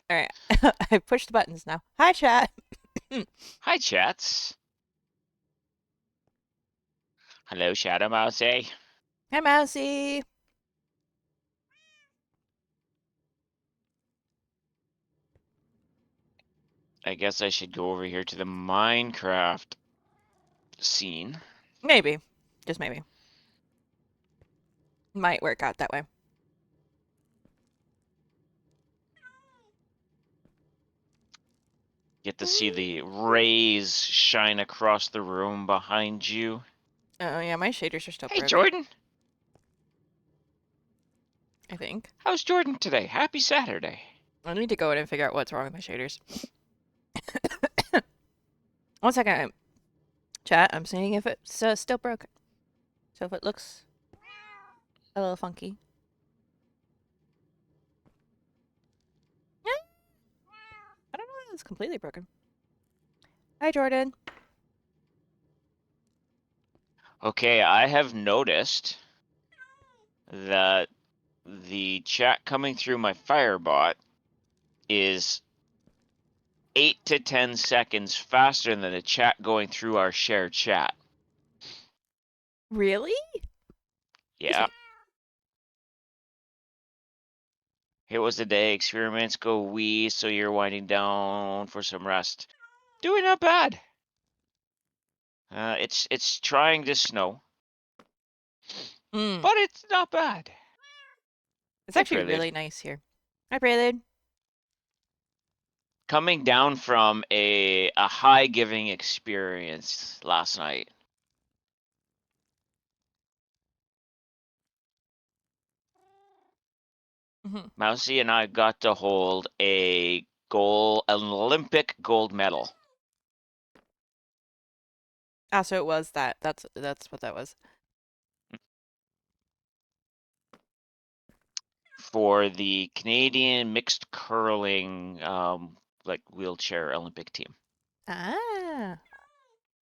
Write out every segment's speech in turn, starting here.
All right. I pushed the buttons now. Hi, chat. Hi, chats. Hello, Shadow Mouse. Hi, Mousy. I guess I should go over here to the Minecraft scene. Maybe. Just maybe. Might work out that way. Get to see the rays shine across the room behind you. Oh, yeah, my shaders are still Hey, broke, Jordan. I think. How's Jordan today? Happy Saturday. I need to go in and figure out what's wrong with my shaders. 1 second. Chat, I'm seeing if it's still broken. So if it looks a little funky. Yeah, I don't know if it's completely broken. Hi, Jordan. Okay, I have noticed that the chat coming through my Firebot is 8 to 10 seconds faster than the chat going through our shared chat. Really? Yeah. It was the day experiments go wee, so you're winding down for some rest. Doing not bad. It's trying to snow, Mm. but it's not bad. It's Hey, actually Prelude. really nice here. Hi, Prelude. Coming down from a high giving experience last night. Mm-hmm. Mousy and I got to hold an Olympic gold medal Ah, so it was that. That's what that was. for the Canadian mixed curling like wheelchair Olympic team. Ah.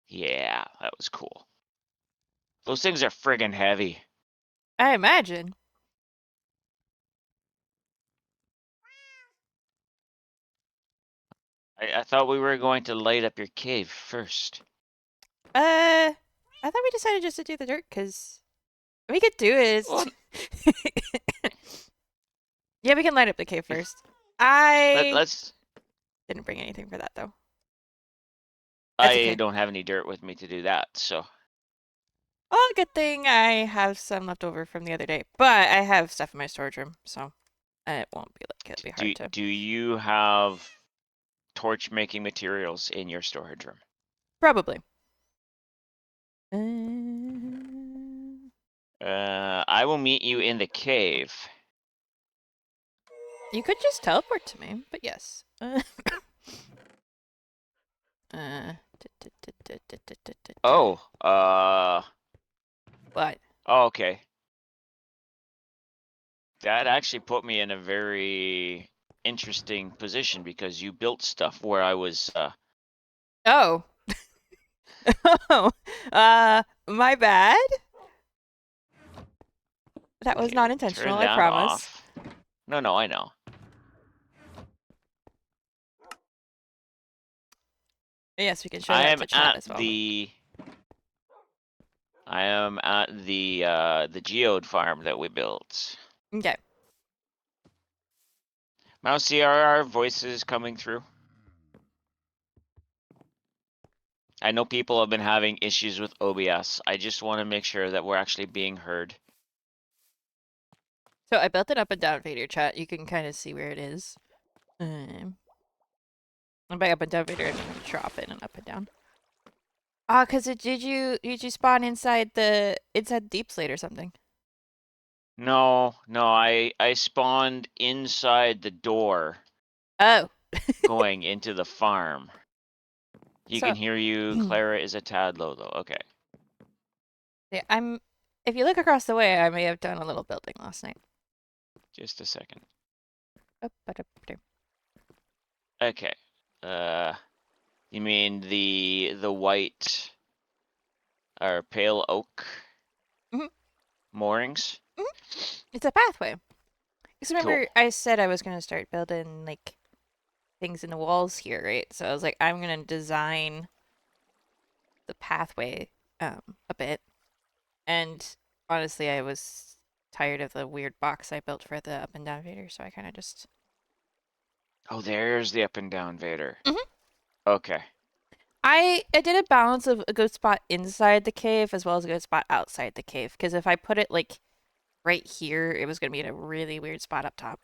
Yeah, that was cool. Those things are friggin' heavy. I imagine. I thought we were going to light up your cave first. I thought we decided just to do the dirt because we could do it. Well, Yeah, we can light up the cave first. let, I let's. didn't bring anything for that though. That's I okay. don't have any dirt with me to do that, so. Oh, good thing I have some left over from the other day, but I have stuff in my storage room, so it won't be like it'll be hard to. Do you have torch making materials in your storage room? Probably. I will meet you in the cave. You could just teleport to me, but yes. Uh, Oh, what? oh, okay. That actually put me in a very interesting position because you built stuff where I was, Oh. Oh. My bad. That was not okay, turn intentional, I that promise. off. No, no, I know. Yes, we can show I that am to chat at as well. the I am at the geode farm that we built. Okay. Mousy, are our voices coming through? I know people have been having issues with OBS. I just want to make sure that we're actually being heard. So I built it up and down Vader chat. You can kind of see where it is. And by up and down Vader, I mean drop in and up and down. Ah, cause did you spawn inside Deep Slate or something? No, no, I spawned inside the door Oh. going into the farm. You So can hear you. Clara is a tad low though. Okay, yeah, if you look across the way, I may have done a little building last night. just a second. Up, but up, there. Okay. Uh, you mean the white or pale oak Mhm, moorings? mhm. It's a pathway. Because Cool. remember I said I was gonna start building like things in the walls here, right? So I was like, I'm gonna design the pathway a bit. And honestly, I was tired of the weird box I built for the up and down Vader, so I kind of just. Oh, there's the up and down Vader. Mhm. Okay. I did a balance of a good spot inside the cave as well as a good spot outside the cave because if I put it like right here, it was gonna be in a really weird spot up top.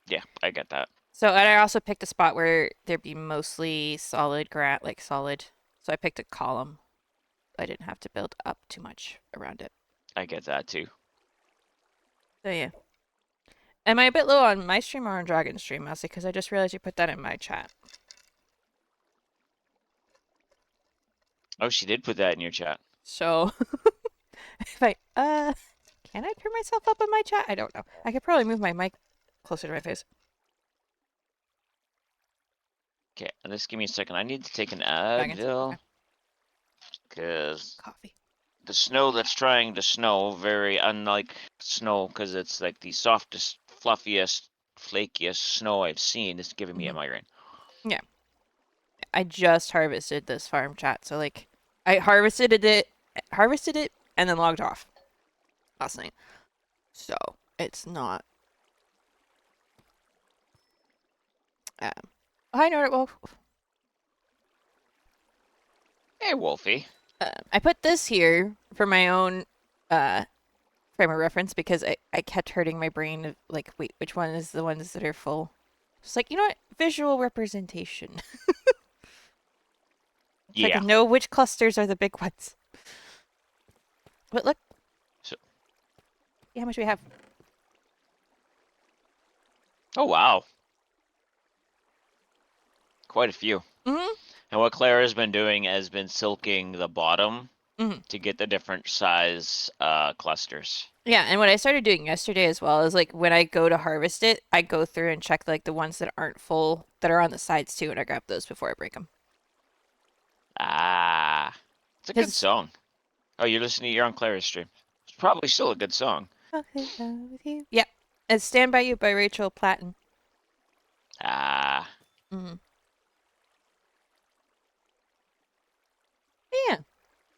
Yeah, I get that. So and I also picked a spot where there'd be mostly solid ground, like solid. So I picked a column. I didn't have to build up too much around it. I get that too. So yeah. Am I a bit low on my stream or on Dragon's stream, Mousy? Because I just realized you put that in my chat. Oh, she did put that in your chat. So if I can I turn myself up in my chat? I don't know. I could probably move my mic closer to my face. Okay, just give me a second. I need to take an Dragons. Advil Okay. because Coffee. the snow that's trying to snow, very unlike snow, because it's like the softest, fluffiest, flakiest snow I've seen, is giving me a Hmm. migraine. Yeah. I just harvested this farm chat, so like I harvested it, and then logged off last night. So it's not. Um, hi, Nordic Wolf. Hey, Wolfie. I put this here for my own uh, frame of reference because I kept hurting my brain of like, wait, which one is the ones that are full? It's like, you know what? Visual representation. So I Yeah. can know which clusters are the big ones. But look, So, see how much we have. oh wow, quite a few. Mm-hmm. And what Claire has been doing has been silking the bottom Mm-hmm. to get the different size clusters. Yeah, and what I started doing yesterday as well is like when I go to harvest it, I go through and check like the ones that aren't full that are on the sides too, and I grab those before I break them. Ah, it's a good Because song. Oh, you're on Claire's stream. It's probably still a good song. yeah, it's "Stand by You" by Rachel Platten. Ah, Mm-hmm. Yeah,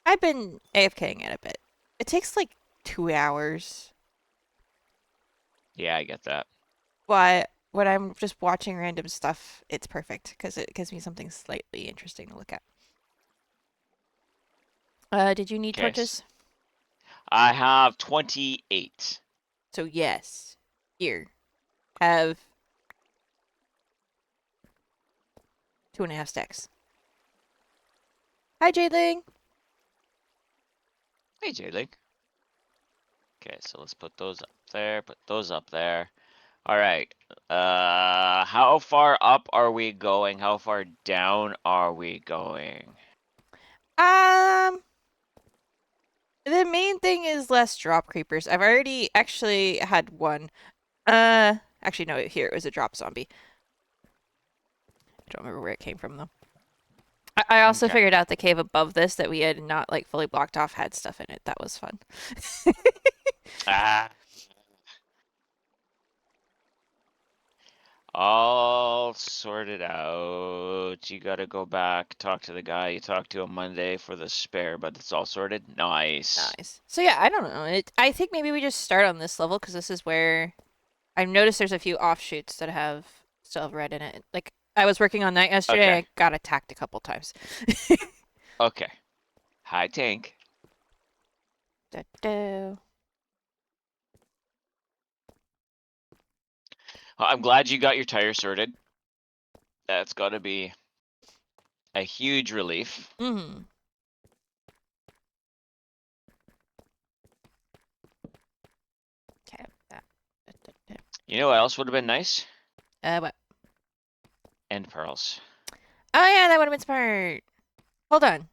I've been AFKing it a bit. It takes like 2 hours, yeah, I get that. but when I'm just watching random stuff, it's perfect because it gives me something slightly interesting to look at. Did you need Okay, torches? I have 28. So yes, here have 2.5 stacks. Hi, Jadeling. Hey, Jaylee. Okay, so let's put those up there, put those up there. All right. How far up are we going? How far down are we going? Um, the main thing is less drop creepers. I've already actually had one. Actually no, here it was a drop zombie. I don't remember where it came from though. I also Okay. figured out the cave above this that we had not like fully blocked off had stuff in it. That was fun. Ah, all sorted out. You gotta go back, talk to the guy you talked to on Monday for the spare, but it's all sorted. Nice. Nice. So yeah, I don't know. I think maybe we just start on this level because this is where I've noticed there's a few offshoots that have still have red in it. Like I was working on that yesterday. Okay. I got attacked a couple times. Okay. Hi, Tank. Da-da. I'm glad you got your tire sorted. That's gotta be a huge relief. Mm-hmm. Okay. Da-da-da. You know what else would have been nice? What? End pearls. Oh yeah, that would have been smart. Hold on.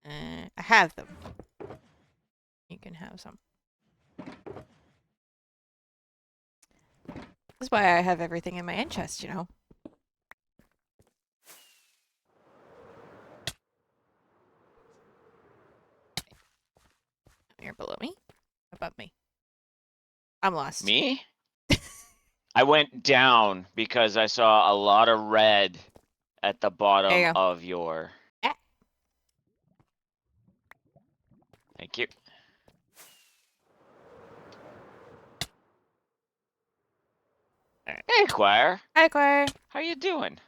I have them. You can have some. This is why I have everything in my end chest, you know. You're below me? Above me? I'm lost. Me? I went down because I saw a lot of red at the There bottom you go. of your. Ah. Thank you. Hey, Choir. Hi, Choir. How you doing?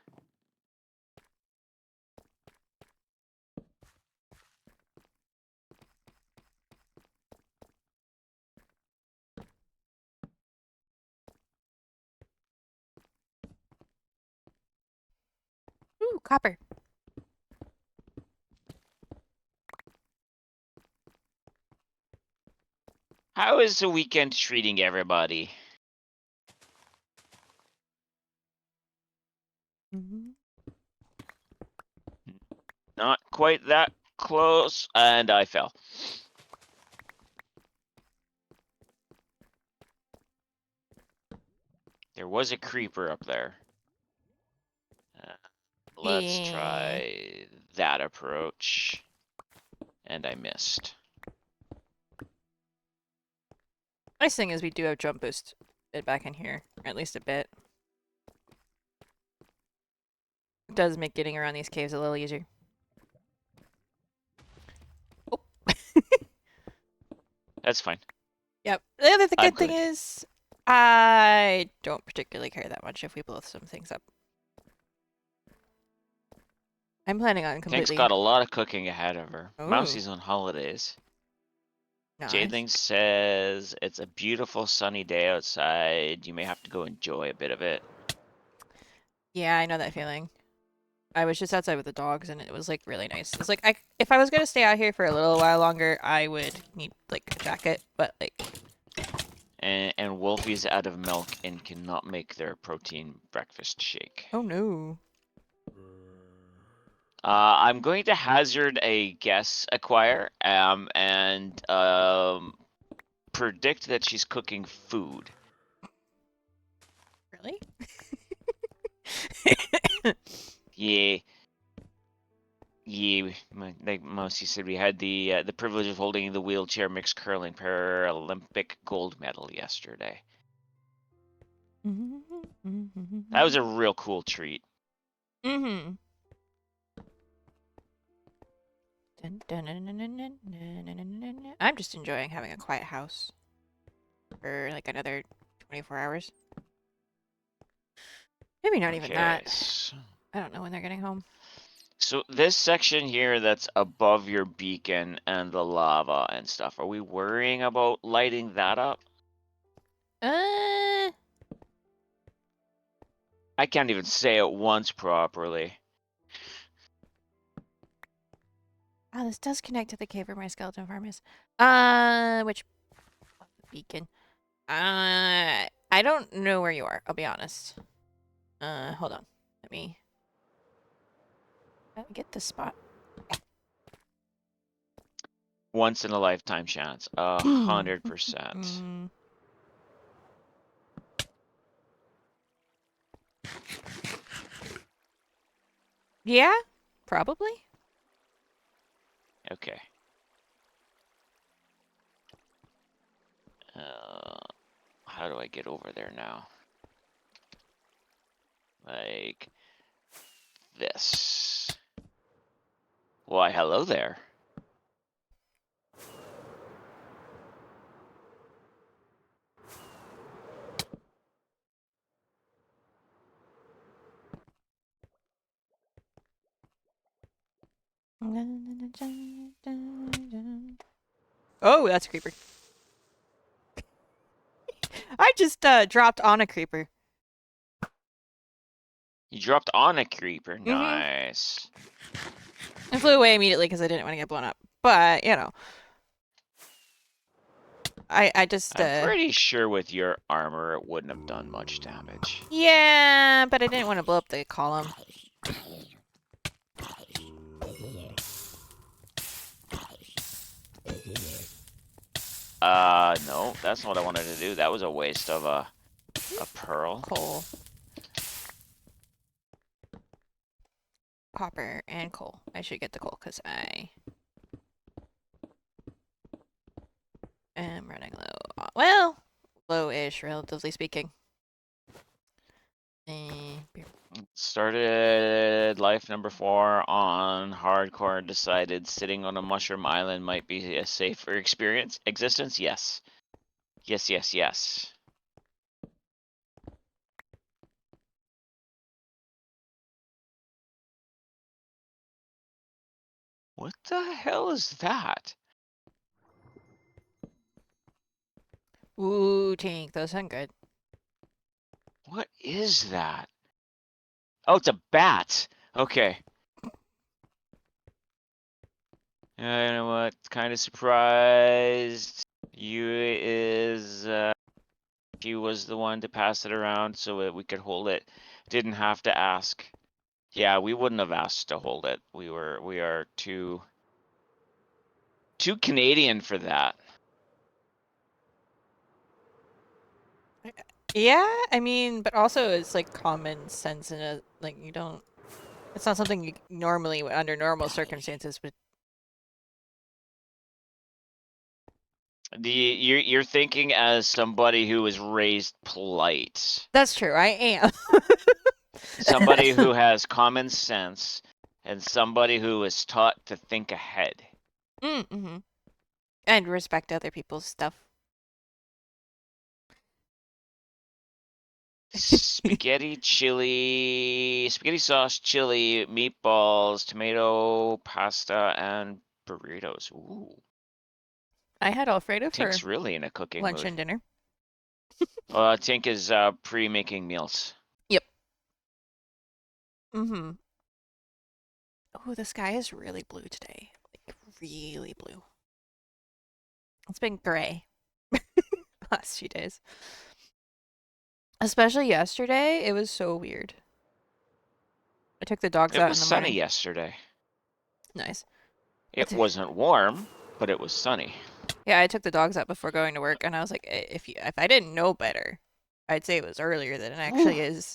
Ooh, copper. How is the weekend treating everybody? Mm-hmm. Not quite that close, and I fell. There was a creeper up there. Uh, let's Yeah. try that approach. And I missed. Nice thing is we do have jump boost back in here, at least a bit. It does make getting around these caves a little easier. Oh. That's fine. Yep. The other I'm good thing good. is, I don't particularly care that much if we blow some things up. I'm planning on Tank's completely. got a lot of cooking ahead of her. Oh, Mousie's on holidays. nice. Jadling says it's a beautiful sunny day outside. You may have to go enjoy a bit of it. Yeah, I know that feeling. I was just outside with the dogs, and it was like really nice. It's like if I was gonna stay out here for a little while longer, I would need like a jacket. But like, And Wolfie's out of milk and cannot make their protein breakfast shake. oh no. I'm going to hazard a guess, Acquire, and predict that she's cooking food. Really? Yeah, yeah. Like Mousy said, we had the privilege of holding the wheelchair mixed curling Paralympic gold medal yesterday. That was a real cool treat. Mm-hmm. I'm just enjoying having a quiet house for like another 24 hours. Maybe not even Okay, that. I don't know when they're getting home. so this section here that's above your beacon and the lava and stuff, are we worrying about lighting that up? Uh, I can't even say it once properly. oh, this does connect to the cave where my skeleton farm is. Which beacon? I don't know where you are. I'll be honest. Hold on. Let me get this spot. Once in a lifetime chance, 100%. Mm, yeah, probably. Okay. Uh, how do I get over there now? Like this. Why, hello there. Oh, that's a creeper. I just dropped on a creeper. You dropped on a creeper. Mm-hmm. Nice. I flew away immediately because I didn't want to get blown up. But you know, I just I'm pretty sure with your armor it wouldn't have done much damage. yeah, but I didn't want to blow up the column. No, that's not what I wanted to do. That was a waste of a pearl. Coal, copper, and coal. I should get the coal because I am running low. Well, low-ish, relatively speaking. Started life number 4 on hardcore. Decided sitting on a mushroom island might be a safer existence. Yes. Yes, yes, yes. What the hell is that? Ooh, tank. Those sound good. What is that? Oh, it's a bat. Okay. You know what? Kind of surprised. You is she was the one to pass it around so that we could hold it. Didn't have to ask. Yeah, we wouldn't have asked to hold it. We are too Canadian for that. Yeah, I mean, but also it's like common sense in a like you don't. It's not something you normally under normal circumstances would. You're thinking as somebody who was raised polite. That's true. I am. Somebody who has common sense and somebody who is taught to think ahead. Mm-hmm. And respect other people's stuff. Spaghetti sauce, chili, meatballs, tomato, pasta, and burritos. Ooh, I had Alfredo for Tink's really in a cooking lunch mood. and dinner. Tink is pre-making meals. Yep. Mm-hmm. Oh, the sky is really blue today. Like really blue. It's been gray last few days. Especially yesterday, it was so weird. I took the dogs It out was in the sunny morning. yesterday. Nice. It wasn't warm, but it was sunny. Yeah, I took the dogs out before going to work, and I was like, if I didn't know better, I'd say it was earlier than it Whew. actually is.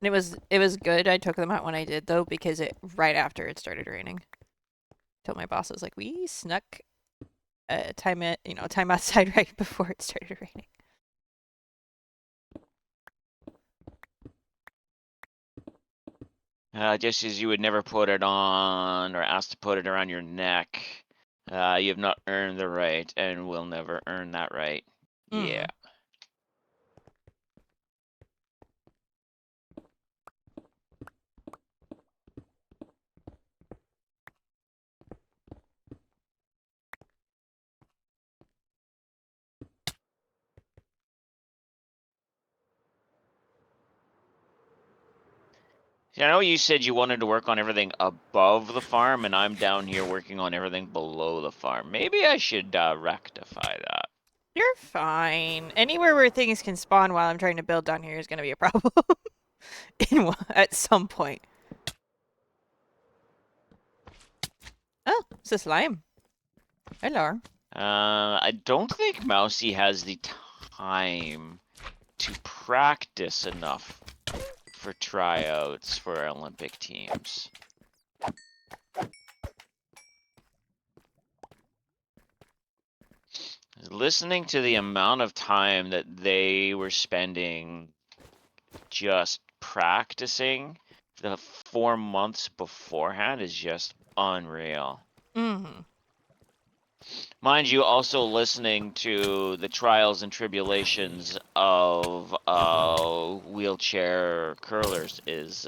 And it was good. I took them out when I did though, because it right after it started raining. Told my boss, I was like, we snuck time outside right before it started raining. Just as you would never put it on or ask to put it around your neck, you have not earned the right and will never earn that right. Yeah. Mm. See, I know you said you wanted to work on everything above the farm, and I'm down here working on everything below the farm. Maybe I should rectify that. You're fine. Anywhere where things can spawn while I'm trying to build down here is going to be a problem at some point. Oh, it's a slime. Hello. I don't think Mousy has the time to practice enough for tryouts for Olympic teams. Listening to the amount of time that they were spending just practicing the 4 months beforehand is just unreal. Mm-hmm. Mind you, also listening to the trials and tribulations of wheelchair curlers is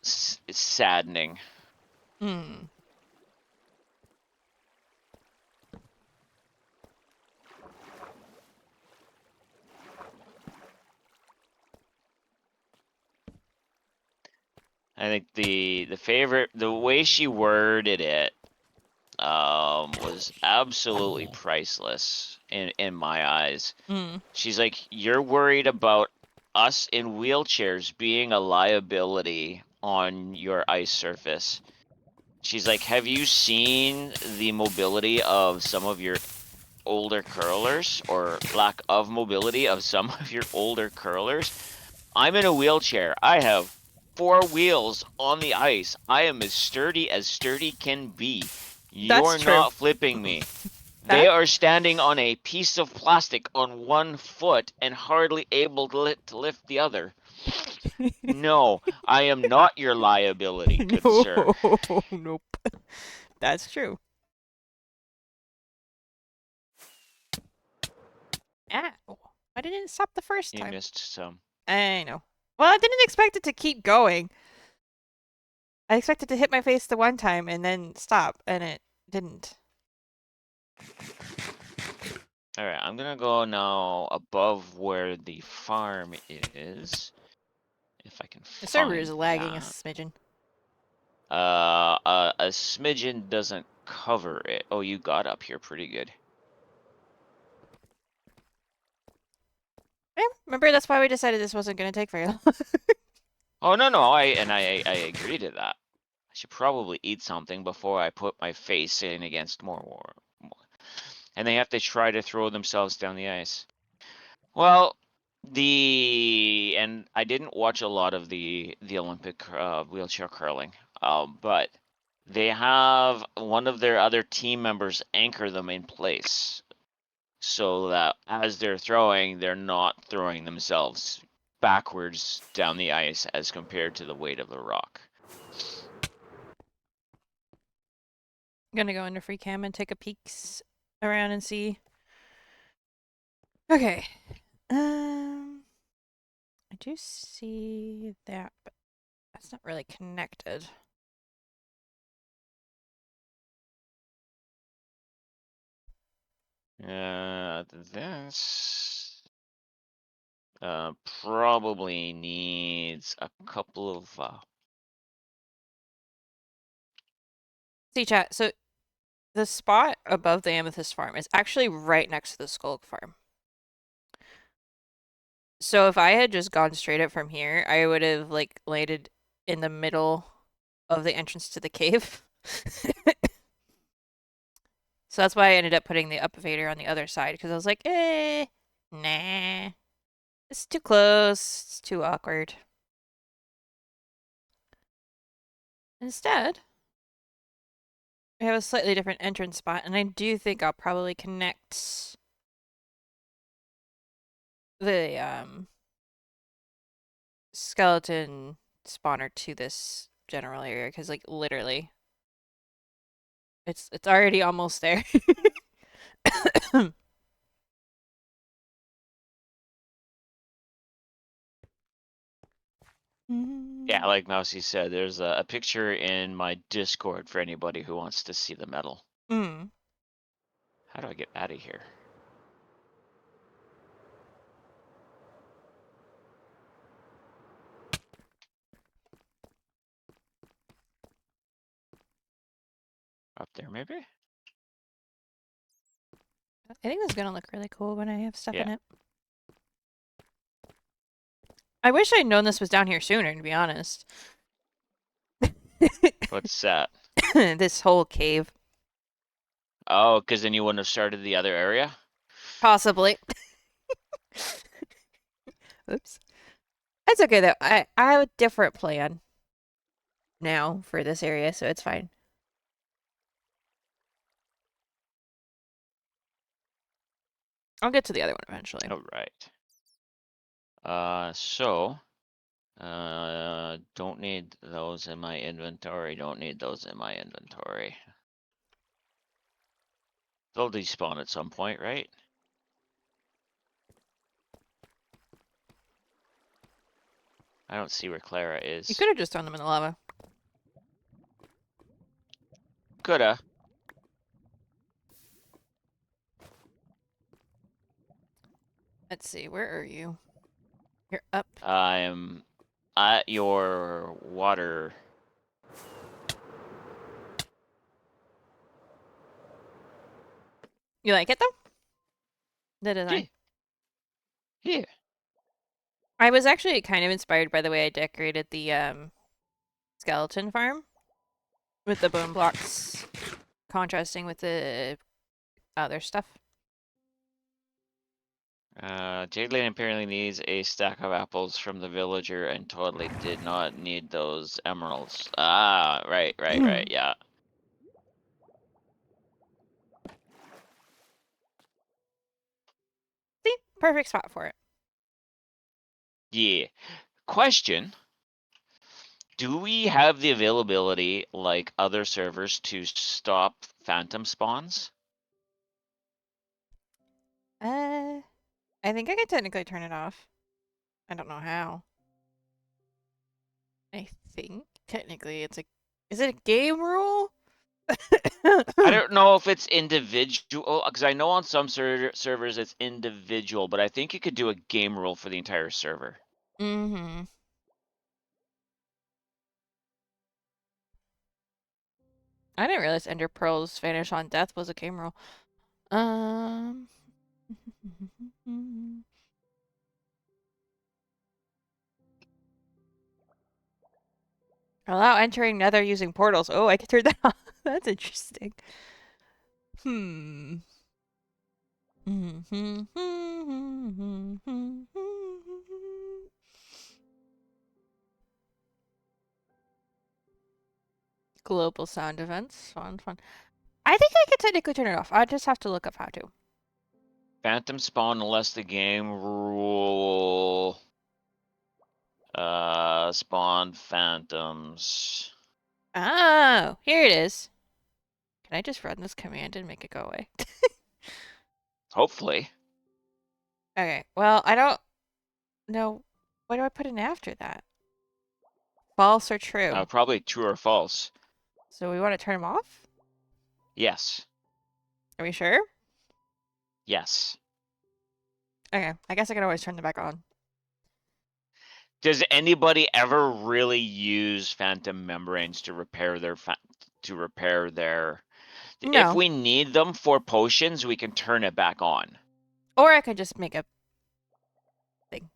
saddening. Mm. I think the way she worded it was absolutely priceless in my eyes. Mm. She's like, you're worried about us in wheelchairs being a liability on your ice surface. She's like, have you seen the mobility of some of your older curlers or lack of mobility of some of your older curlers? I'm in a wheelchair. I have 4 wheels on the ice. I am as sturdy can be. That's You're true. not flipping me. They are standing on a piece of plastic on one foot and hardly able to lift the other. No, I am not your liability, good No, sir. nope. That's true. Ow. I didn't stop the first You time. missed some. I know. Well, I didn't expect it to keep going. I expected to hit my face the one time and then stop, and it didn't. Alright, I'm gonna go now above where the farm is. If I can The server find is lagging a that. smidgen. A smidgen doesn't cover it. Oh, you got up here pretty good. Yeah, remember, that's why we decided this wasn't going to take very long. Oh, no, I agree to that. I should probably eat something before I put my face in against more war. And they have to try to throw themselves down the ice. Well, and I didn't watch a lot of the Olympic wheelchair curling, but they have one of their other team members anchor them in place so that as they're throwing, they're not throwing themselves backwards down the ice as compared to the weight of the rock. I'm going to go into free cam and take a peek around and see. Okay. I do see that, but that's not really connected. This probably needs a couple of See, chat. So the spot above the amethyst farm is actually right next to the skulk farm. So if I had just gone straight up from here, I would have like landed in the middle of the entrance to the cave. So that's why I ended up putting the up fader on the other side, because I was like, nah. It's too close. It's too awkward. Instead, we have a slightly different entrance spot, and I do think I'll probably connect the skeleton spawner to this general area, because like literally it's already almost there. yeah, like Mousy said, there's a picture in my Discord for anybody who wants to see the medal. Mm. How do I get out of here? Up there, maybe? I think this is gonna look really cool when I have stuff Yeah. in it. I wish I'd known this was down here sooner, to be honest. What's that? This whole cave. Oh, because then you wouldn't have started the other area? Possibly. Oops. That's okay though. I have a different plan now for this area, so it's fine. I'll get to the other one eventually. All right. Don't need those in my inventory. Don't need those in my inventory. They'll despawn at some point, right? I don't see where Clara You is. could have just thrown them in the lava. Coulda. Let's see, where are you? You're up. I'm at your water. You like it though? The Yeah. design. Yeah. I was actually kind of inspired by the way I decorated the skeleton farm with the bone blocks contrasting with the other stuff. Jadeline apparently needs a stack of apples from the villager and totally did not need those emeralds. Ah, right, yeah. perfect spot for it. Yeah. Question. Do we have the availability, like other servers, to stop phantom spawns? Uh, I think I can technically turn it off. I don't know how. I think technically it's a. Is it a game rule? I don't know if it's individual, because I know on some servers it's individual, but I think you could do a game rule for the entire server. Mm-hmm. I didn't realize Ender Pearl's vanish on death was a game rule. Um. Allow entering Nether using portals. Oh, I can turn that off. That's interesting. Hmm. Global sound events. Fun, fun. I think I can technically turn it off. I just have to look up how to. Phantom spawn unless the game rule spawn phantoms. Oh, here it is. Can I just run this command and make it go away? Hopefully. Okay, well, I don't know. What do I put in after that? False or true? Probably true or false. So we want to turn them off? Yes. Are we sure? Yes. Okay, I guess I can always turn them back on. Does anybody ever really use phantom membranes to repair their if No. we need them for potions, we can turn it back on. Or I could just make a thing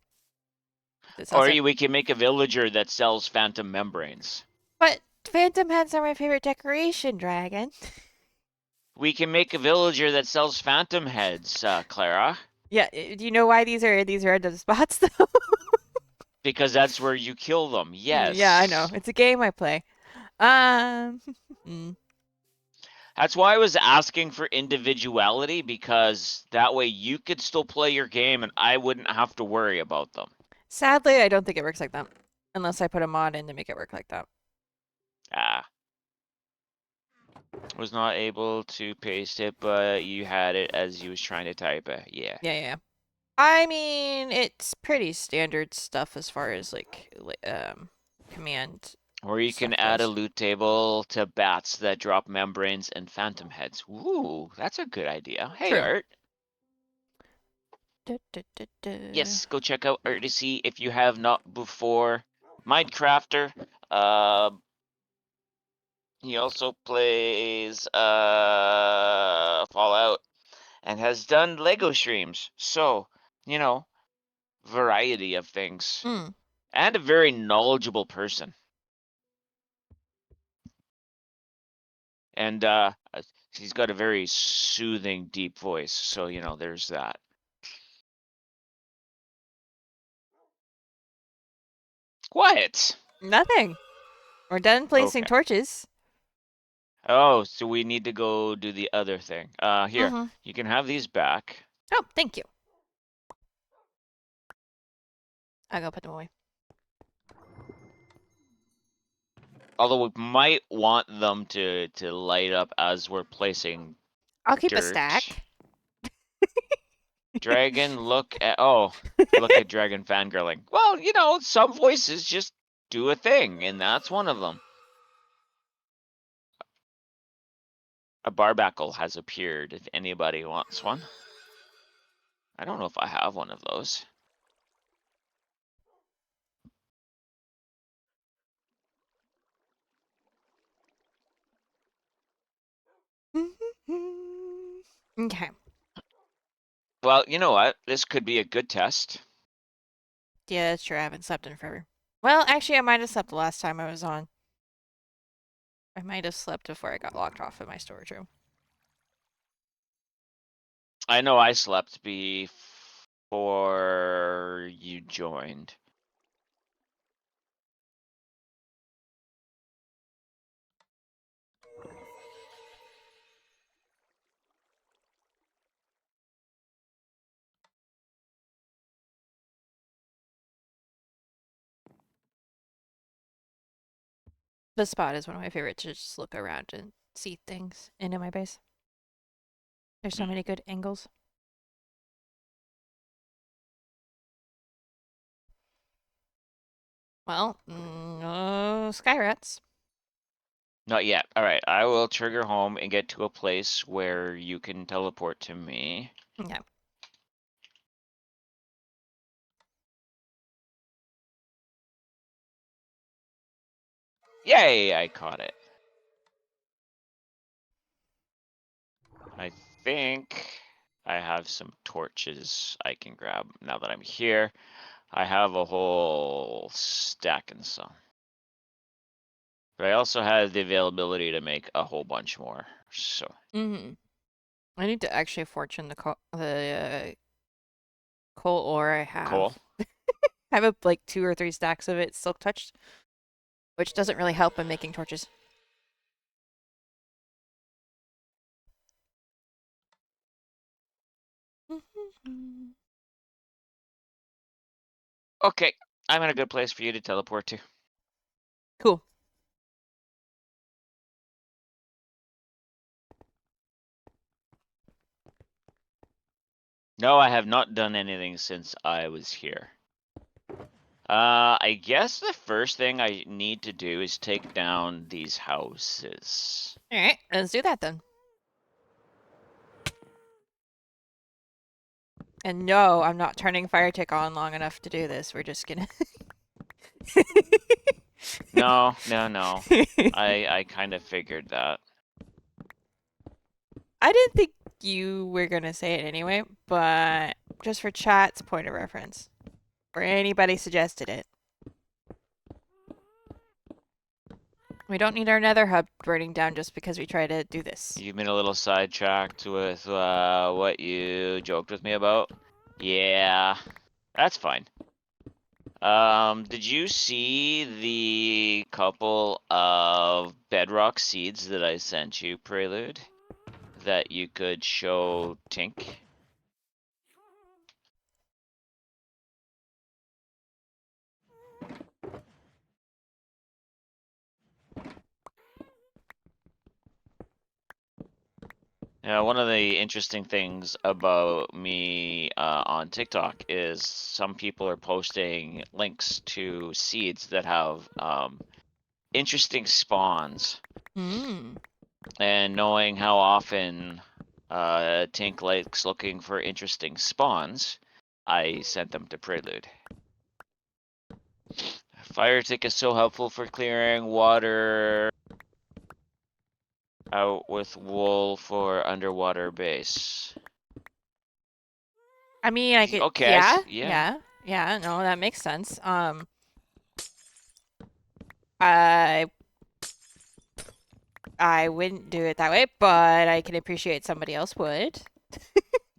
that sells Or it. we can make a villager that sells phantom membranes. But phantom heads are my favorite decoration, Dragon. We can make a villager that sells phantom heads, Clara. Yeah, do you know why these are random spots though? Because that's where you kill them. Yeah, I know. Yes. It's a game I play. Um, mm. That's why I was asking for individuality, because that way you could still play your game and I wouldn't have to worry about them. Sadly, I don't think it works like that. Unless I put a mod in to make it work like that. Ah. Was not able to paste it, but you had it as you was trying to type it. Yeah. Yeah, yeah. I mean, it's pretty standard stuff as far as like command Or you can stuff add a goes. loot table to bats that drop membranes and phantom heads. Ooh, that's a good idea. Hey, True. Art. Du, du, du, du. Yes, go check out Art to see if you have not before. Minecrafter. Uh, he also plays Fallout and has done Lego streams. So, you know, variety of things. Mm. And a very knowledgeable person. And he's got a very soothing, deep voice. So, there's that. What? Nothing. We're done placing Okay. torches. Oh, so we need to go do the other thing. Here, Mm-hmm. you can have these back. Oh, thank you. I'll go put them away. Although we might want them to light up as we're placing I'll keep a dirt. stack. Dragon, look at Dragon fangirling. Well, some voices just do a thing, and that's one of them. A barbacle has appeared if anybody wants one. I don't know if I have one of those. Okay. Well, you know what? This could be a good test. Yeah, that's true. I haven't slept in forever. Well, actually, I might have slept the last time I was on. I might have slept before I got locked off in my storage room. I know I slept before you joined. The spot is one of my favorites to just look around and see things into my base. There's so Hmm. many good angles. Well, no sky rats. Not yet. All right, I will trigger home and get to a place where you can teleport to me. Yeah. Yay, I caught it. I think I have some torches I can grab now that I'm here. I have a whole stack and some. But I also have the availability to make a whole bunch more. So Mm-hmm. I need to actually fortune the coal ore I have. cool. I have like 2 or 3 stacks of it silk touched, which doesn't really help in making torches. Okay, I'm in a good place for you to teleport to. Cool. No, I have not done anything since I was here. I guess the first thing I need to do is take down these houses. All right, let's do that then. And no, I'm not turning fire tick on long enough to do this. We're just gonna. No, no, no. I kind of figured that. I didn't think you were gonna say it anyway, but just for chat's point of reference, or anybody suggested it. We don't need our nether hub burning down just because we try to do this. You've been a little sidetracked with what you joked with me about. Yeah, that's fine. Did you see the couple of bedrock seeds that I sent you, Prelude? That you could show Tink? Yeah, one of the interesting things about me on TikTok is some people are posting links to seeds that have interesting spawns. Hmm. And knowing how often Tink likes looking for interesting spawns, I sent them to Prelude. Fire tick is so helpful for clearing water out with wool for underwater base. I mean, I could. Okay, Yeah, yeah. yeah, yeah. No, that makes sense. I I wouldn't do it that way, but I can appreciate somebody else would.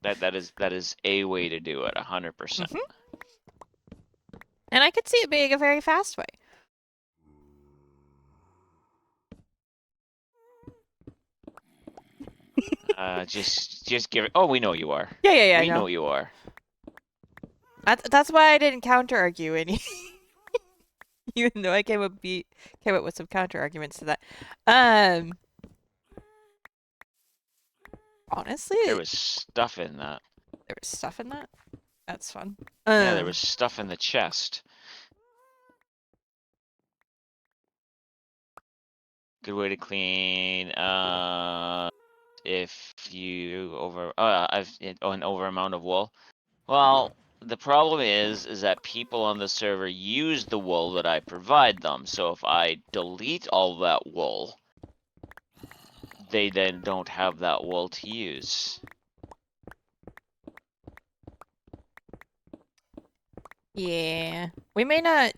That is a way to do it, 100%. Hmm. And I could see it being a very fast way. Just give it. Oh, we know you are. Yeah, yeah, yeah. We No, know you are. that's why I didn't counter argue any, even though I came up with some counter arguments to that. Um, honestly, There was stuff in that. there was stuff in that. That's fun. Yeah, there was stuff in the chest. Good way to clean. If you an over amount of wool. Well, the problem is that people on the server use the wool that I provide them. So if I delete all that wool, they then don't have that wool to use. Yeah, we may not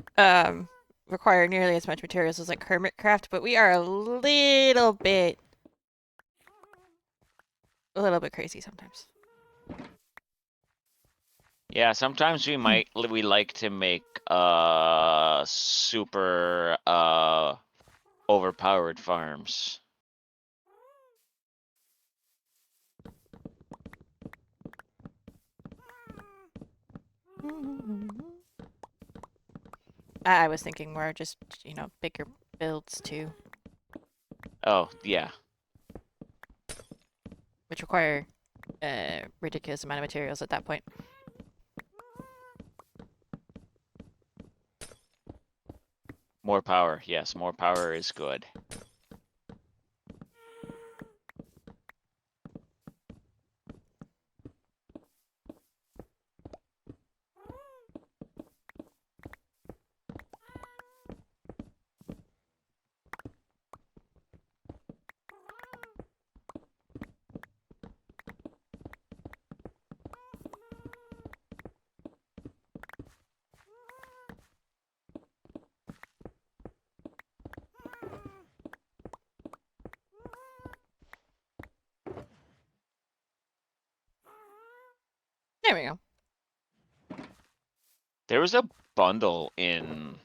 require nearly as much materials as like Hermitcraft, but we are a little bit crazy sometimes. Yeah, sometimes Hmm. we like to make super overpowered farms. I was thinking more just bigger builds too, Oh, yeah. which require a ridiculous amount of materials at that point. More power. Yes, more power is good. There we go. There was a bundle in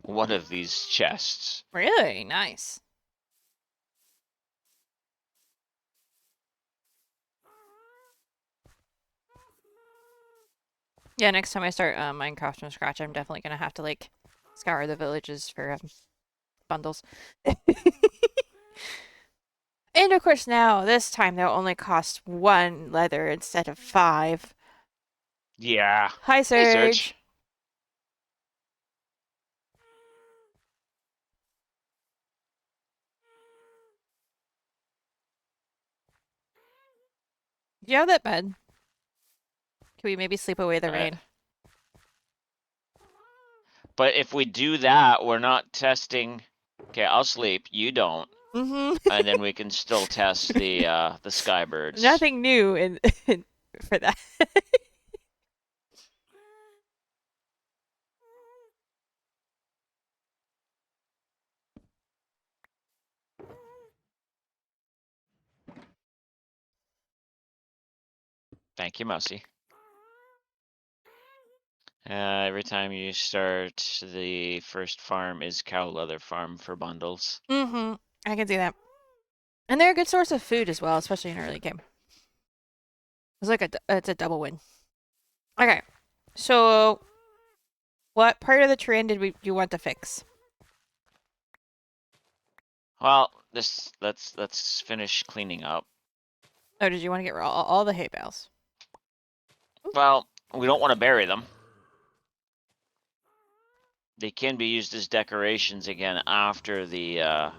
one of these chests. Really nice. Yeah, next time I start Minecraft from scratch, I'm definitely gonna have to like scour the villages for bundles. And of course now, this time they'll only cost 1 leather instead of 5. Yeah. Hi, Hey, Serge. Surge. Do you have that bed? Can we maybe sleep away the Uh, rain? but if we do that, we're not testing. Okay, I'll sleep. You don't, Mm-hmm. and then we can still test the skybirds. Nothing new in for that. Thank you, Mousy. Every time you start, the first farm is cow leather farm for bundles. Mm-hmm. I can see that. And they're a good source of food as well, especially in early game. It's like it's a double win. Okay, so what part of the terrain did you want to fix? Well, let's finish cleaning up. Oh, did you want to get rid of all the hay bales? Well, we don't want to bury them. They can be used as decorations again after the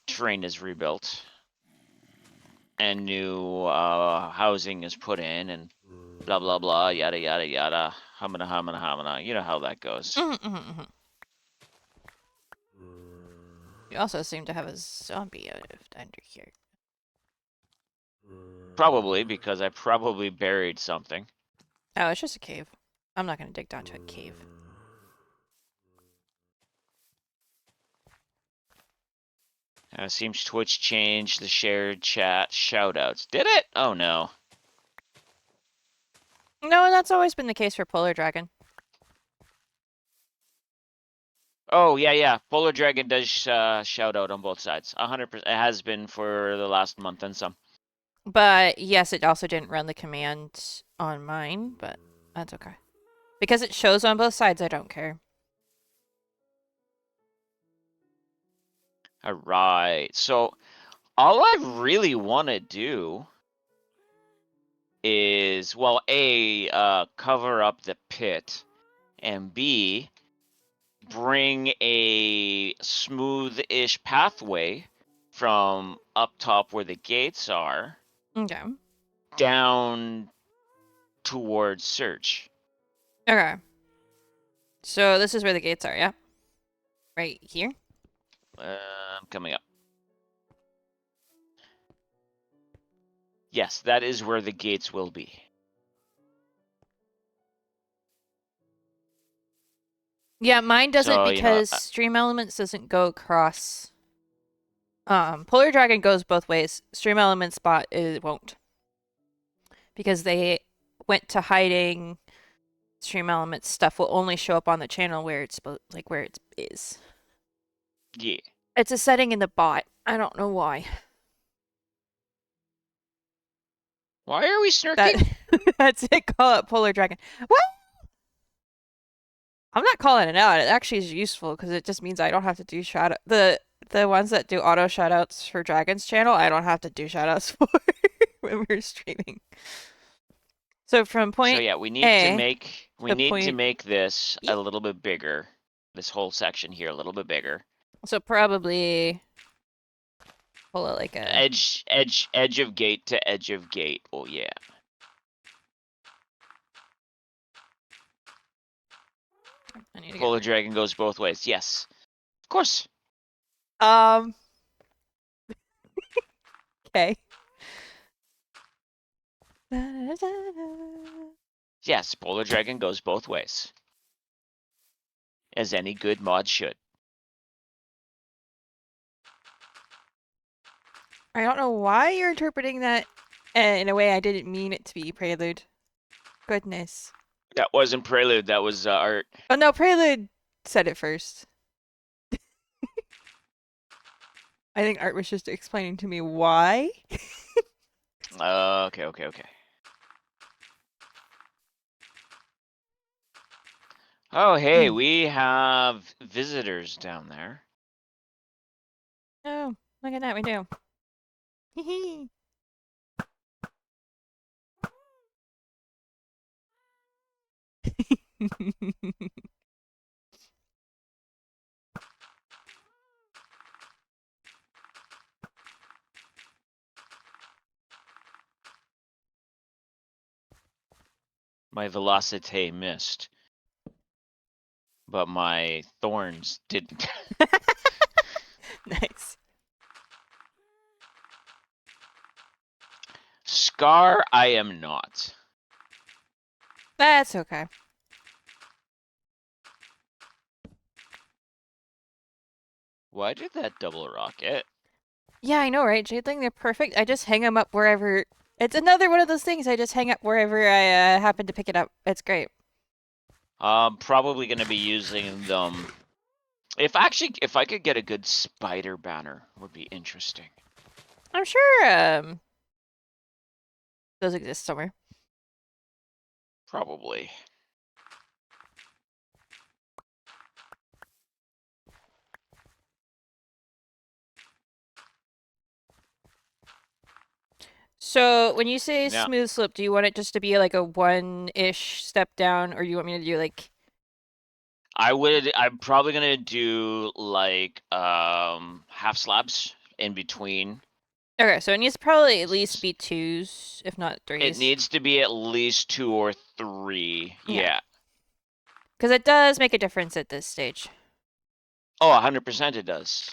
terrain is rebuilt and new housing is put in and blah blah blah yada yada yada hamana hamana hamana. You know how that goes. Mm-hmm, mm-hmm, mm-hmm. You also seem to have a zombie under here. Probably because I probably buried something. Oh, it's just a cave. I'm not gonna dig down to a cave. Seems Twitch changed the shared chat shoutouts. Did it? Oh no. No, that's always been the case for Polar Dragon. Oh yeah, yeah. Polar Dragon does shout out on both sides. 100%. It has been for the last month and some. But yes, it also didn't run the command on mine, but that's okay. Because it shows on both sides, I don't care. All right. So all I really want to do is, well, A, cover up the pit, and B, bring a smooth-ish pathway from up top where the gates are Okay. down towards Search. Okay. So this is where the gates are, yeah? Right here? Coming up. Yes, that is where the gates will be. Yeah, mine doesn't So, because Stream Elements doesn't go across. Polar Dragon goes both ways. Stream Elements spot it won't. Because they went to hiding Stream Elements stuff will only show up on the channel where it's like where it is. yeah. It's a setting in the bot. I don't know why. Why are we snarking? That that's it. Call it Polar Dragon. What? I'm not calling it out. It actually is useful because it just means I don't have to do shout the ones that do auto shoutouts for Dragon's channel. I don't have to do shoutouts for when we're streaming. So from So point yeah, A we to need to point make this E. a little bit bigger. This whole section here a little bit bigger. So probably pull it like a. Edge of gate to edge of gate. Oh yeah. I need to get Polar rid. dragon goes both ways. Yes. Of course. Um. Okay. Yes, polar dragon goes both ways. As any good mod should. I don't know why you're interpreting that in a way I didn't mean it to be, Prelude. Goodness. That wasn't prelude, that was art. Oh no, Prelude said it first. I think Art was just explaining to me why. Okay. Oh, hey, we have visitors down there. Oh, look at that, we do. Hee My velocity missed, but my thorns didn't. Nice. Scar, I am not. That's okay. Why did that double rocket? Yeah, I know, right? Jadeling, they're perfect. I just hang them up wherever. It's another one of those things I just hang up wherever I happen to pick it up. It's great. I'm probably gonna be using them. If I could get a good spider banner, would be interesting. I'm sure those exist somewhere. Probably. So when you say Yeah. smooth slope, do you want it just to be like a one-ish step down, or you want me to do like? I'm probably gonna do like half slabs in between. Okay, so it needs to probably at least be twos, if not It threes. needs to be at least 2 or 3. Yeah, Yeah. because it does make a difference at this stage. Oh, 100% it does.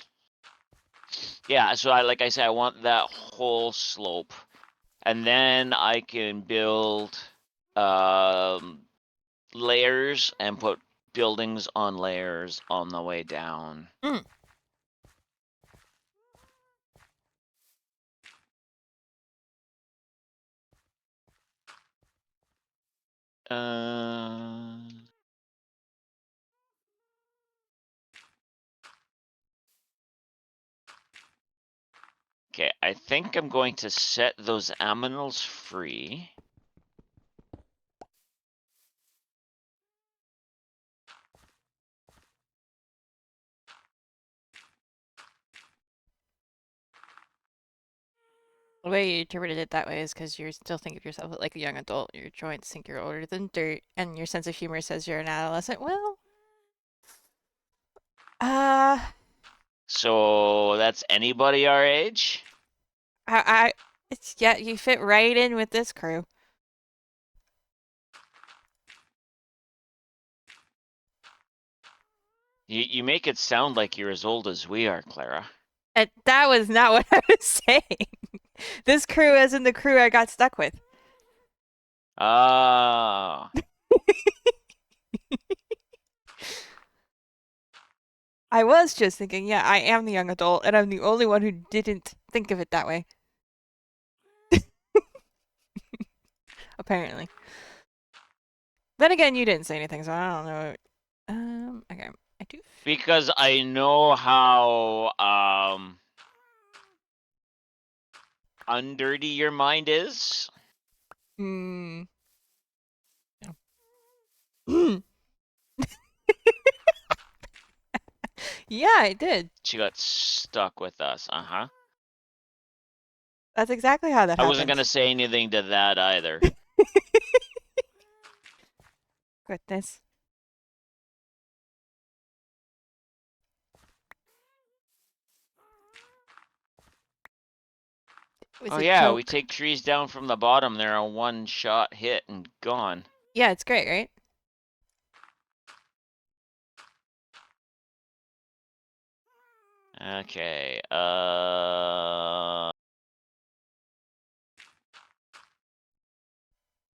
Yeah, so like I said, I want that whole slope. And then I can build layers and put buildings on layers on the way down. Mm. Uh, okay, I think I'm going to set those aminals free. The way you interpreted it that way is because you still think of yourself like a young adult. Your joints think you're older than dirt, and your sense of humor says you're an adolescent. Well, uh, So that's anybody our age? it's yeah, you fit right in with this crew. You make it sound like you're as old as we are, Clara. And that was not what I was saying. This crew, as in the crew I got stuck with. Ah. I was just thinking, yeah, I am the young adult, and I'm the only one who didn't think of it that way. Apparently. Then again, you didn't say anything, so I don't know. Okay. I do. Because I know how undirty your mind is. Hmm. Yeah, I did. She got stuck with us. Uh-huh. That's exactly how that I wasn't gonna happens. say anything to that either. Goodness. It was Oh a yeah, we joke. take trees down from the bottom. They're a one-shot hit and gone. Yeah, it's great, right? Okay.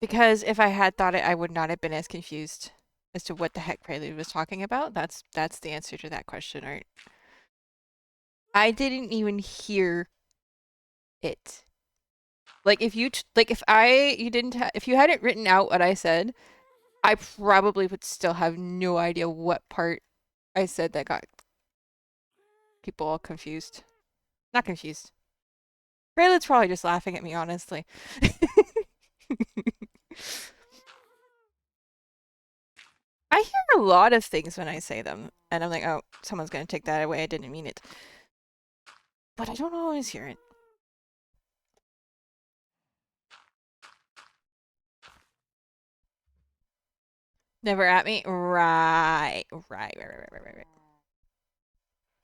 Because if I had thought it, I would not have been as confused as to what the heck Prelude was talking about. That's the answer to that question, right? I didn't even hear it. Like if you like if I you didn't if you hadn't written out what I said, I probably would still have no idea what part I said that got people all confused. Not confused. Prelude's probably just laughing at me, honestly. I hear a lot of things when I say them, and I'm like, oh, someone's gonna take that away. I didn't mean it. But I don't always hear it. Never at me? Right.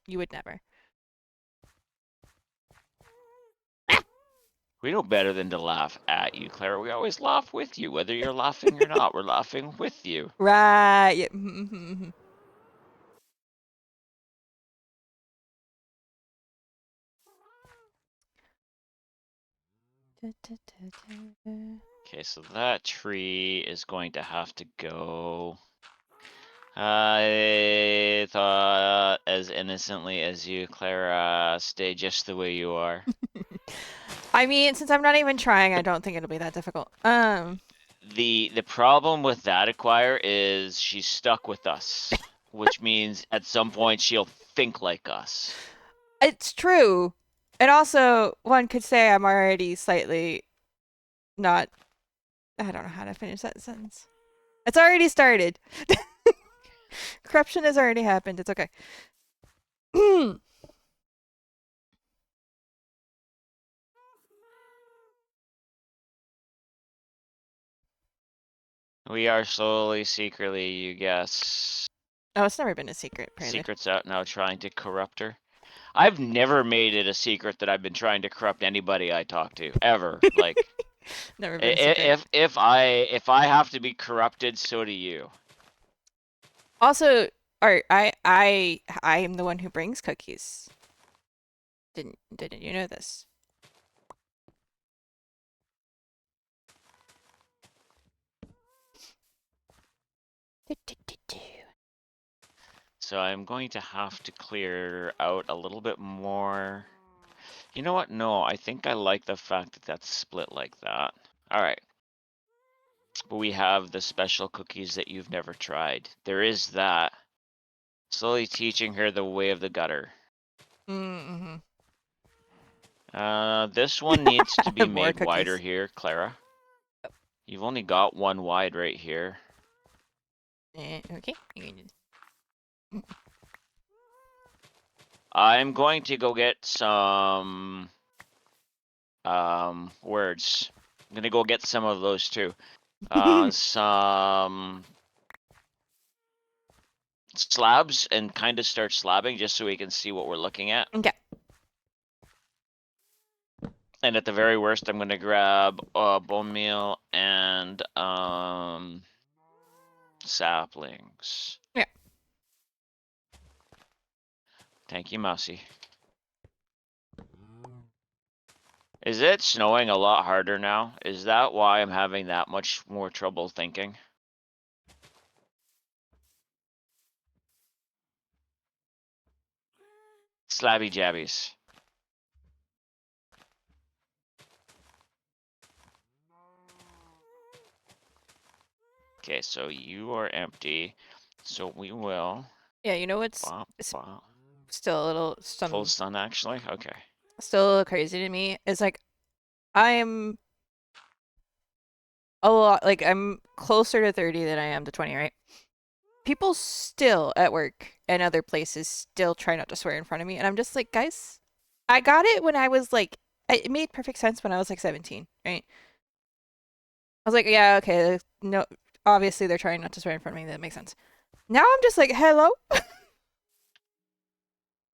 You would never. We know better than to laugh at you, Clara. We always laugh with you, whether you're laughing or not. We're laughing with you. Right. Yeah. Mm-hmm. Okay, so that tree is going to have to go. I thought as innocently as you, Clara, stay just the way you are. I mean, since I'm not even trying, I don't think it'll be that difficult. The problem with that acquire is she's stuck with us, which means at some point she'll think like us. It's true. And also, one could say I'm already slightly not. I don't know how to finish that sentence. It's already started. Corruption has already happened. It's okay. We are slowly, secretly, you guess. Oh, it's never been a secret, Prelude. Secret's out now trying to corrupt her. I've never made it a secret that I've been trying to corrupt anybody I talk to, ever. Like, Never been a secret. if I have to be corrupted, so do you. Also, or I am the one who brings cookies. Didn't you know this? So I'm going to have to clear out a little bit more. You know what? No, I think I like the fact that that's split like that. All right. But we have the special cookies that you've never tried. There is that. Slowly teaching her the way of the gutter. Mm-hmm. This one needs to be More made wider cookies. here, Clara. You've only got one wide right here. Okay. I'm going to go get some words. I'm gonna go get some of those too. Some slabs and kind of start slabbing just so we can see what we're looking at. Okay. And at the very worst, I'm gonna grab bone meal and saplings. Yeah. Thank you, Mousy. Is it snowing a lot harder now? Is that why I'm having that much more trouble thinking? Slabby jabbies. Okay, so you are empty. So we will. Yeah, you know what's Bop, bop. still a little Full stun, actually? Okay. still a little crazy to me is like I'm a lot like I'm closer to 30 than I am to 20, right? people still at work and other places still try not to swear in front of me, and I'm just like, guys, I got it when I was like, it made perfect sense when I was like 17, right? I was like, yeah, okay, no, obviously they're trying not to swear in front of me. That makes sense. Now I'm just like, hello,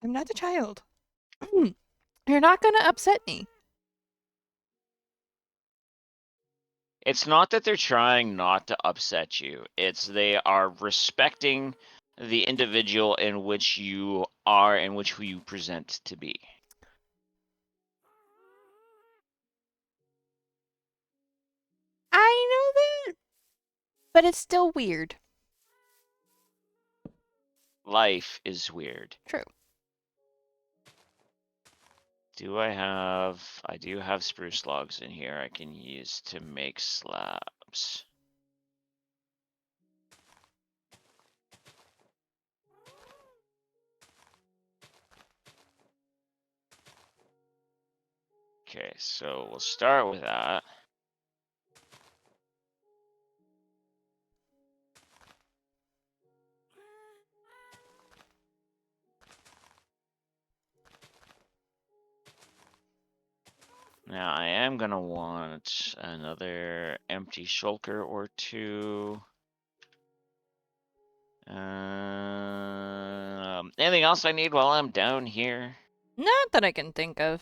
I'm not a child. You're not gonna upset me. It's not that they're trying not to upset you. It's they are respecting the individual in which you are and which who you present to be. I know that, but it's still weird. Life is weird. True. I do have spruce logs in here I can use to make slabs. Okay, so we'll start with that. Now I am gonna want another empty shulker or two. Anything else I need while I'm down here? Not that I can think of.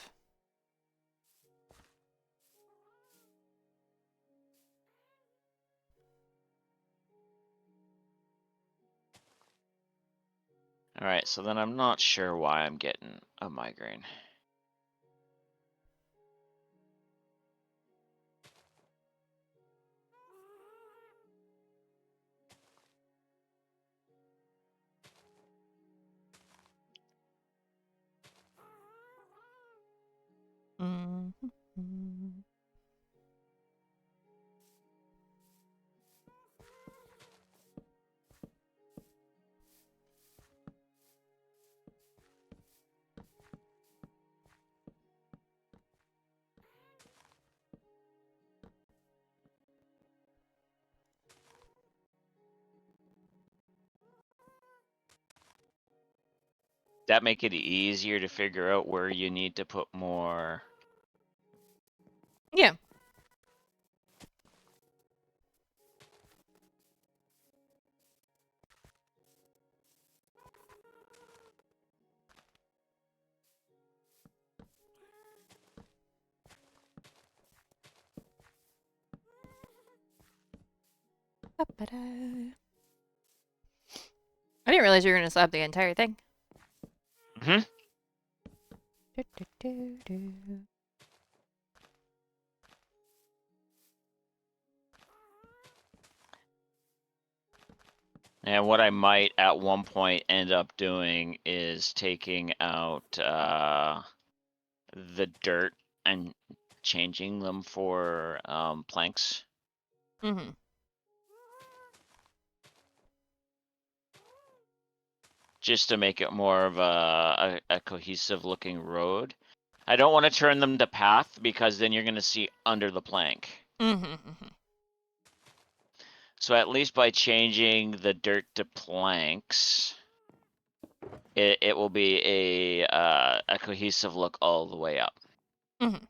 Alright, so then I'm not sure why I'm getting a migraine. Mm-hmm. That make it easier to figure out where you need to put more. Yeah. Ba-ba-da. I didn't realize you were gonna slap the entire thing. Hmm. Do-do-do-do. And what I might at one point end up doing is taking out the dirt and changing them for planks. Mm-hmm. Just to make it more of a cohesive looking road. I don't want to turn them to path because then you're going to see under the plank. Mm-hmm. Mm-hmm. So at least by changing the dirt to planks, it will be a cohesive look all the way up. Mm-hmm.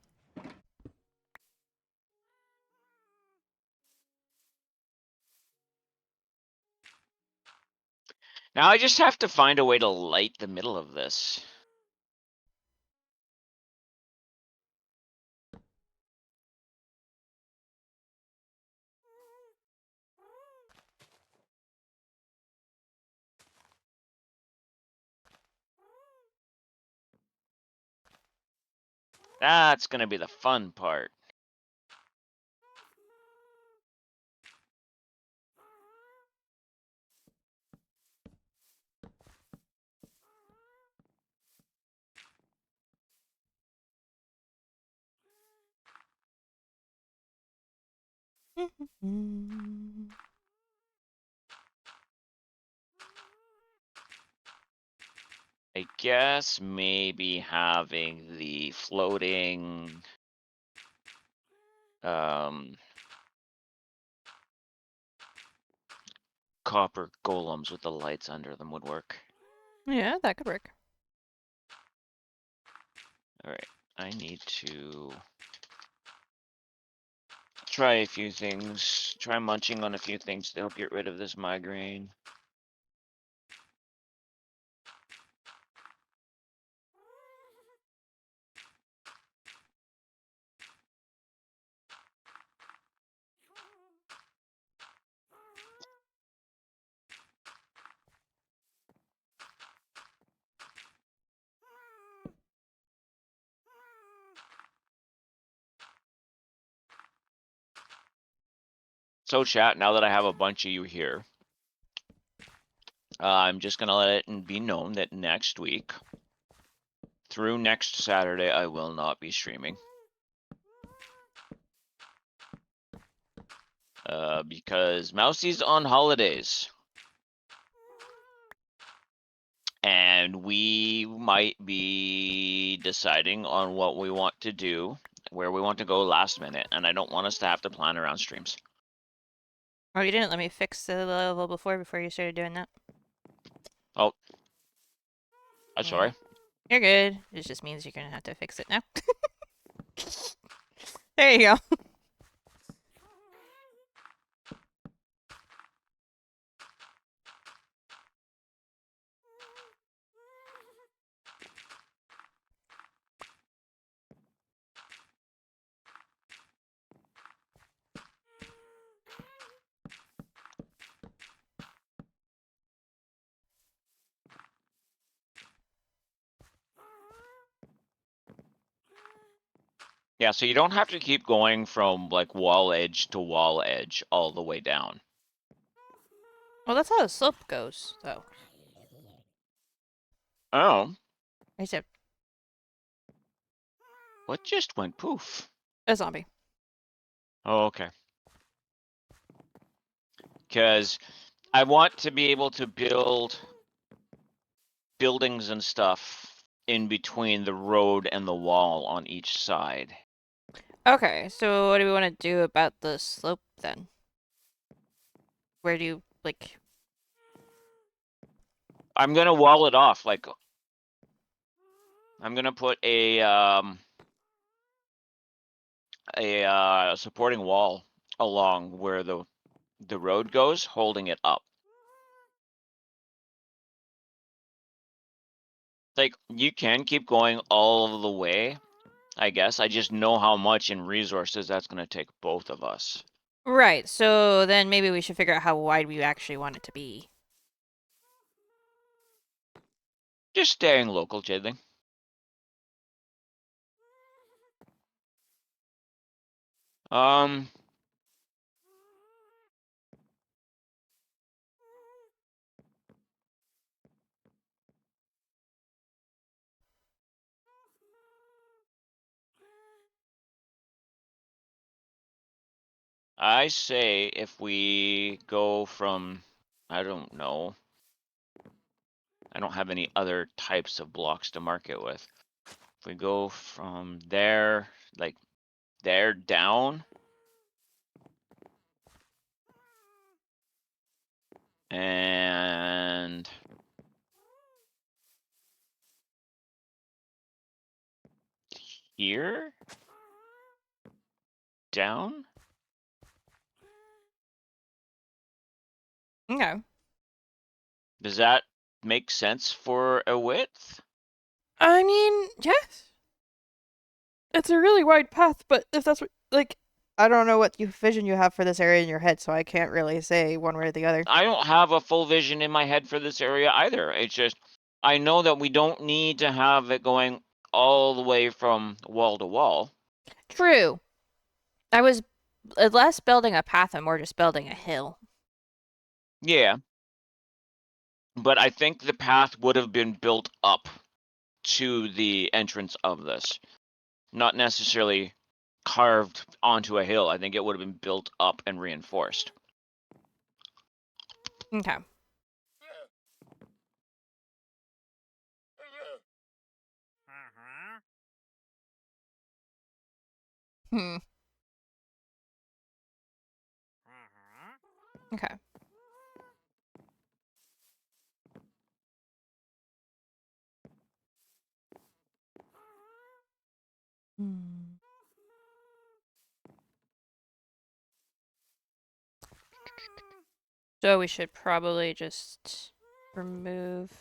Now I just have to find a way to light the middle of this. That's going to be the fun part. Mm-hmm. I guess maybe having the floating um copper golems with the lights under them would work. Yeah, that could work. Alright, I need to try a few things. Try munching on a few things to help get rid of this migraine. So chat, now that I have a bunch of you here, I'm just gonna let it be known that next week, through next Saturday, I will not be streaming. Because Mousie's on holidays. And we might be deciding on what we want to do, where we want to go last minute, and I don't want us to have to plan around streams. Oh, you didn't let me fix the level before you started doing that. Oh, I'm sorry. You're good. It just means you're gonna have to fix it now. There you go. Yeah, so you don't have to keep going from like wall edge to wall edge all the way down. Well, that's how the slope goes, though. Oh, Except what just went poof? a zombie. Oh, okay. Because I want to be able to build buildings and stuff in between the road and the wall on each side. Okay, so what do we want to do about the slope then? Where do you, like... I'm gonna wall it off. Like, I'm gonna put a supporting wall along where the road goes, holding it up. Like, you can keep going all of the way, I guess. I just know how much in resources that's gonna take both of us. Right, so then maybe we should figure out how wide we actually want it to be. Just staying local, Jidling. Um, I say if we go from, I don't know, I don't have any other types of blocks to mark it with. If we go from there, like there down, and here down. Okay. Does that make sense for a width? I mean, yes. It's a really wide path, but if that's what, like, I don't know what vision you have for this area in your head, so I can't really say one way or the other. I don't have a full vision in my head for this area either. It's just, I know that we don't need to have it going all the way from wall to wall. True. I was less building a path and more just building a hill. Yeah. But I think the path would have been built up to the entrance of this, not necessarily carved onto a hill. I think it would have been built up and reinforced. Okay. Hmm. Okay. Hmm. So we should probably just remove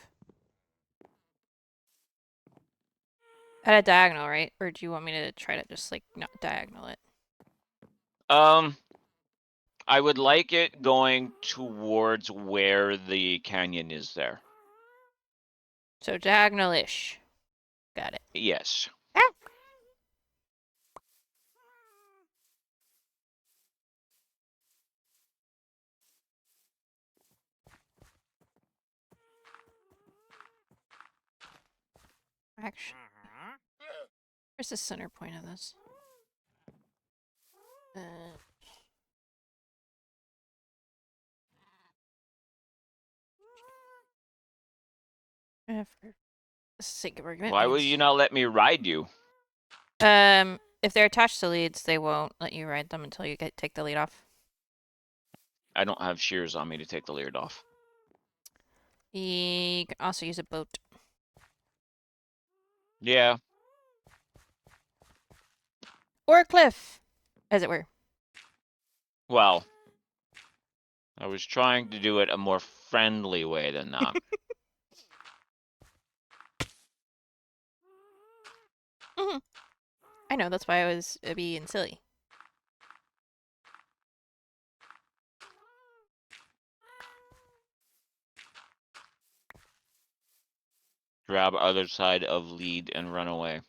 at a diagonal, right? Or do you want me to try to just like not diagonal it? Um, I would like it going towards where the canyon is there. So diagonal-ish. Got it. Yes. Ah! Actually, where's the center point of this? Uh, for the sake of argument Why would you means not let me ride you? if they're attached to leads, they won't let you ride them until you take the lead off. I don't have shears on me to take the lead off. You can also use a boat. Yeah. Or a cliff, as it were. Well, I was trying to do it a more friendly way than that. Hmm. I know, that's why I was being silly. Grab other side of lead and run away.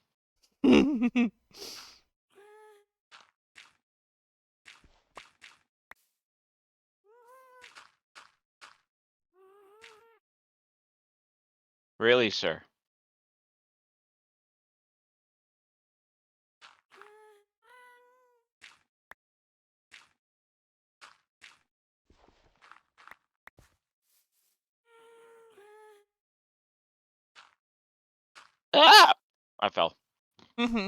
Really, sir? Ah! I fell. Mm-hmm.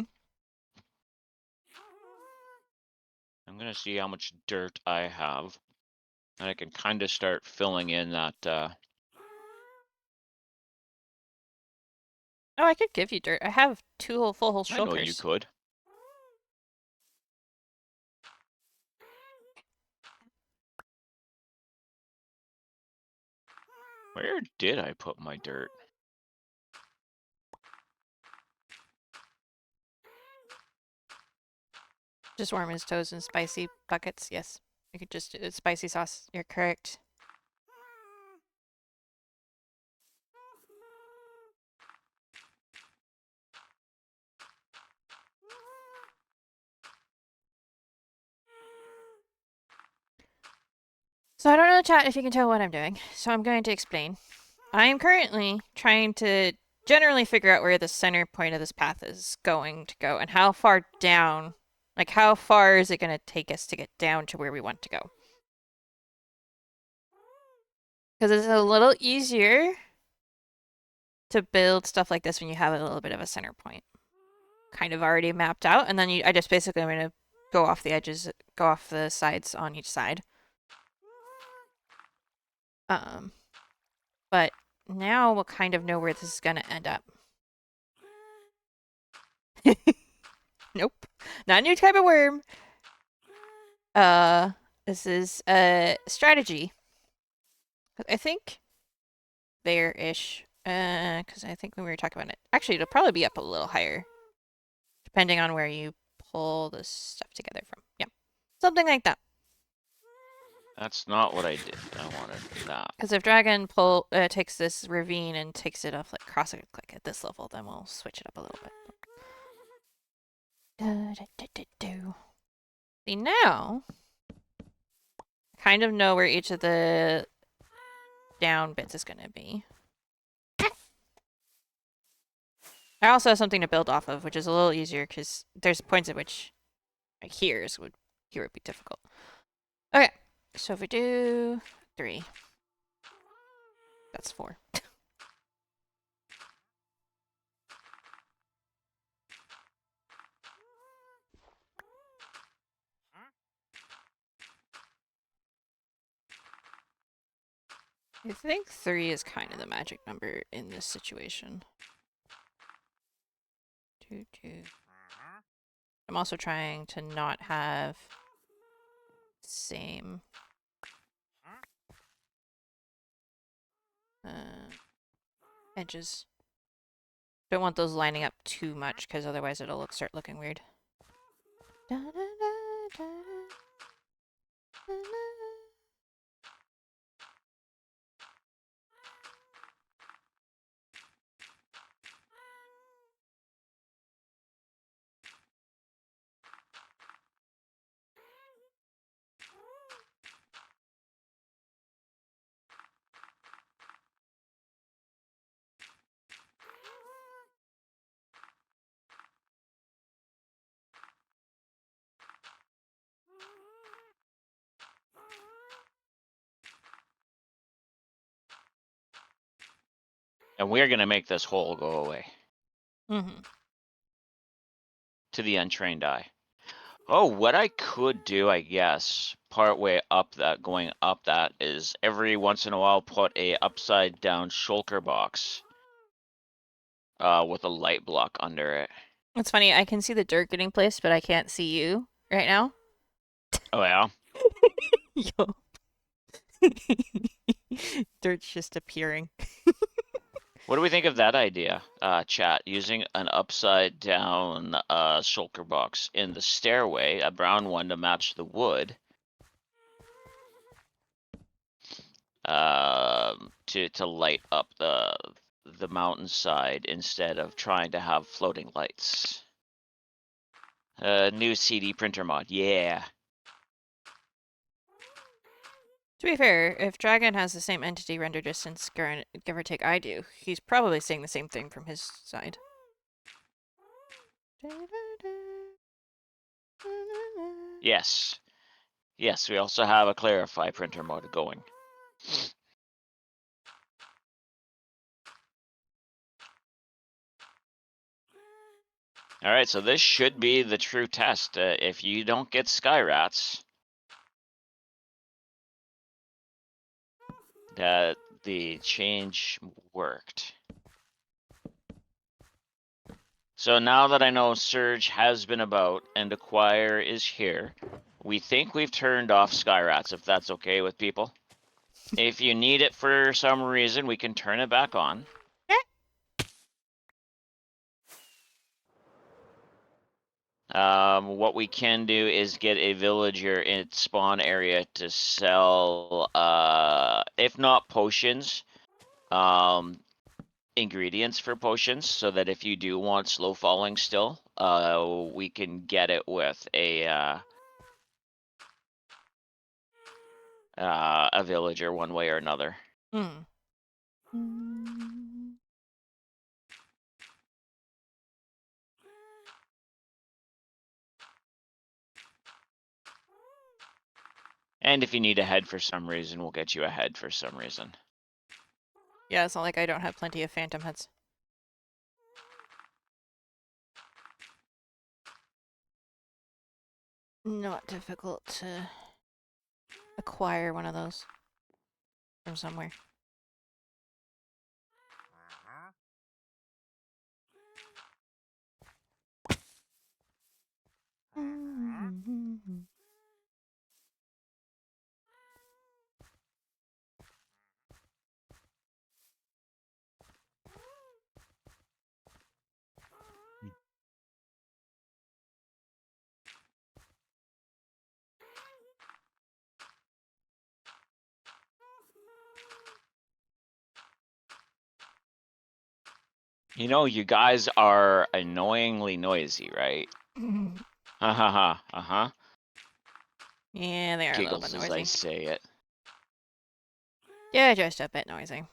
I'm gonna see how much dirt I have. And I can kind of start filling in that, Oh, I could give you dirt. I have two full I know you shoulders. could. Where did I put my dirt? Just warm his toes in spicy buckets. Yes, you could just do spicy sauce. You're correct. So I don't know, chat, if you can tell what I'm doing. So I'm going to explain. I am currently trying to generally figure out where the center point of this path is going to go and how far down, like how far is it going to take us to get down to where we want to go. Because it's a little easier to build stuff like this when you have a little bit of a center point kind of already mapped out. And then I just basically am going to go off the edges, go off the sides on each side. Um, but now we'll kind of know where this is going to end up. Nope. Not a new type of worm. Uh, this is a strategy. I think there-ish. Because I think when we were talking about it, actually, it'll probably be up a little higher, depending on where you pull the stuff together from. Yeah, something like that. That's not what I did. I wanted that. Because if Dragon takes this ravine and takes it off, like cross it like at this level, then we'll switch it up a little bit. See, now I kind of know where each of the down bits is going to be. I also have something to build off of, which is a little easier because there's points at which like here would be difficult. Okay, so if we do 3, that's 4. I think 3 is kind of the magic number in this situation. 2, 2. I'm also trying to not have same edges. Don't want those lining up too much because otherwise it'll start looking weird. Da, da, da, da, da, da. And we're gonna make this hole go away Mm-hmm. to the untrained eye. Oh, what I could do, I guess, partway up that, going up that, is every once in a while put a upside down shulker box with a light block under it. It's funny, I can see the dirt getting placed, but I can't see you right now. Oh yeah. Yo. Dirt's just appearing. What do we think of that idea, chat? Using an upside down shulker box in the stairway, a brown one to match the wood, to light up the mountainside instead of trying to have floating lights. New CD printer mod, yeah. To be fair, if Dragon has the same entity render distance, give or take I do, he's probably saying the same thing from his side. Yes. Yes, we also have a clarify printer mode going. All right, so this should be the true test. If you don't get sky rats, that the change worked. So now that I know Surge has been about and Acquire is here, we think we've turned off sky rats, if that's okay with people. If you need it for some reason, we can turn it back on. What we can do is get a villager in its spawn area to sell, if not potions, ingredients for potions, so that if you do want slow falling still, we can get it with a villager one way or another. Mm. And if you need a head for some reason, we'll get you a head for some reason. Yeah, it's not like I don't have plenty of phantom heads. Not difficult to acquire one of those from somewhere. You know, you guys are annoyingly noisy, right? Ha ha ha. Uh-huh. Yeah, they are a little bit Giggles as I noisy. say it. Yeah, just a bit noisy.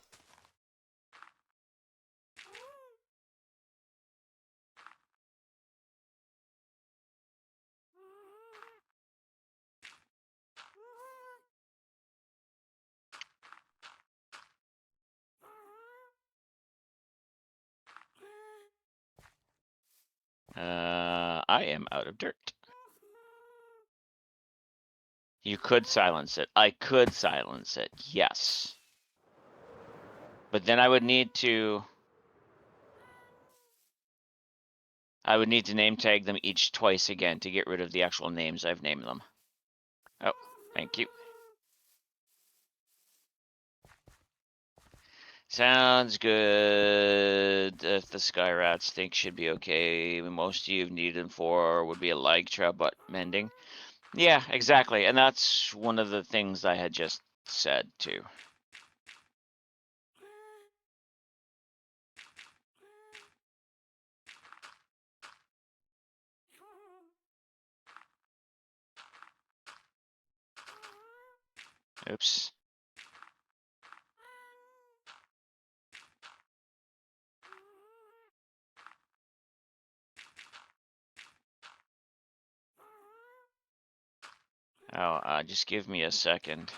I am out of dirt. You could silence it. I could silence it, yes. But then I would need to... I would need to name tag them each twice again to get rid of the actual names I've named them. Oh, thank you. Sounds good. If the sky rats think should be okay, most you've needed them for would be a lag trap but mending. Yeah, exactly. And that's one of the things I had just said too. Oops. Oh, just give me a second.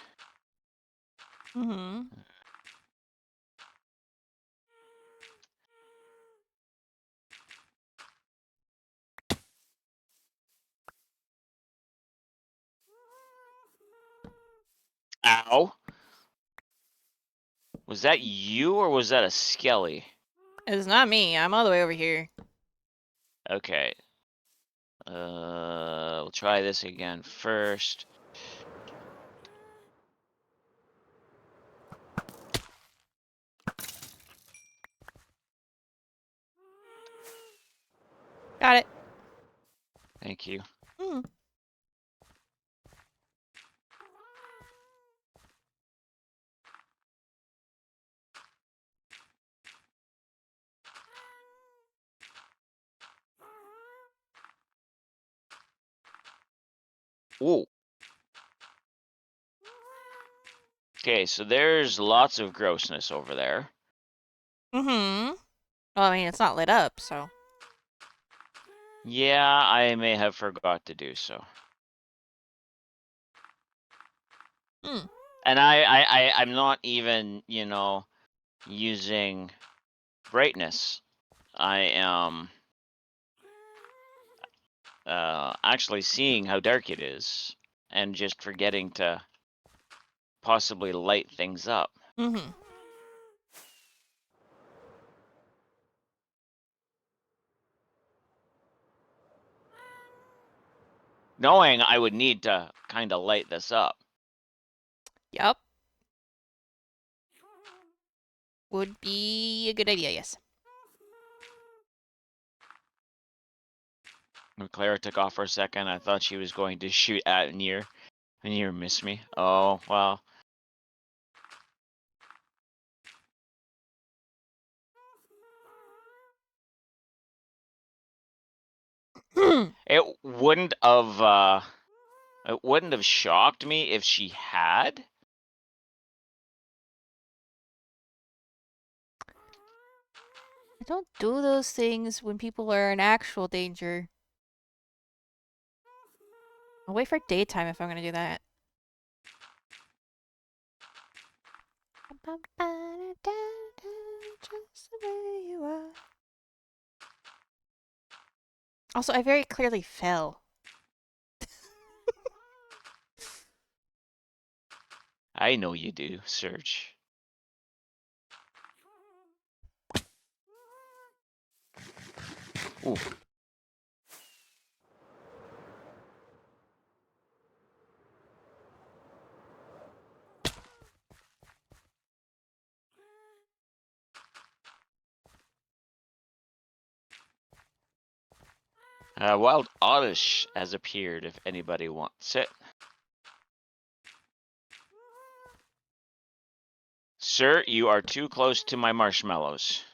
Mm-hmm. Ow. Was that you or was that a skelly? It's not me. I'm all the way over here. Okay. We'll try this again first. Got it. Thank you. Mm. Ooh. Okay, so there's lots of grossness over there. Mm-hmm. Well, I mean, it's not lit up, so. Yeah, I may have forgot to do so. Mm. And I'm not even, using brightness. I am actually seeing how dark it is and just forgetting to possibly light things up. Mm-hmm. Knowing I would need to kind of light this up. Yep. Would be a good idea, yes. When Clara took off for a second, I thought she was going to shoot at Nier. Nier missed me. Oh, well. I It wouldn't have shocked me if she had. don't do those things when people are in actual danger. I'll wait for daytime if I'm gonna do that. Just the way you are. Also, I very clearly fell. I know you do, Serge. Ooh. Wild Oddish has appeared if anybody wants it. Sir, you are too close to my marshmallows.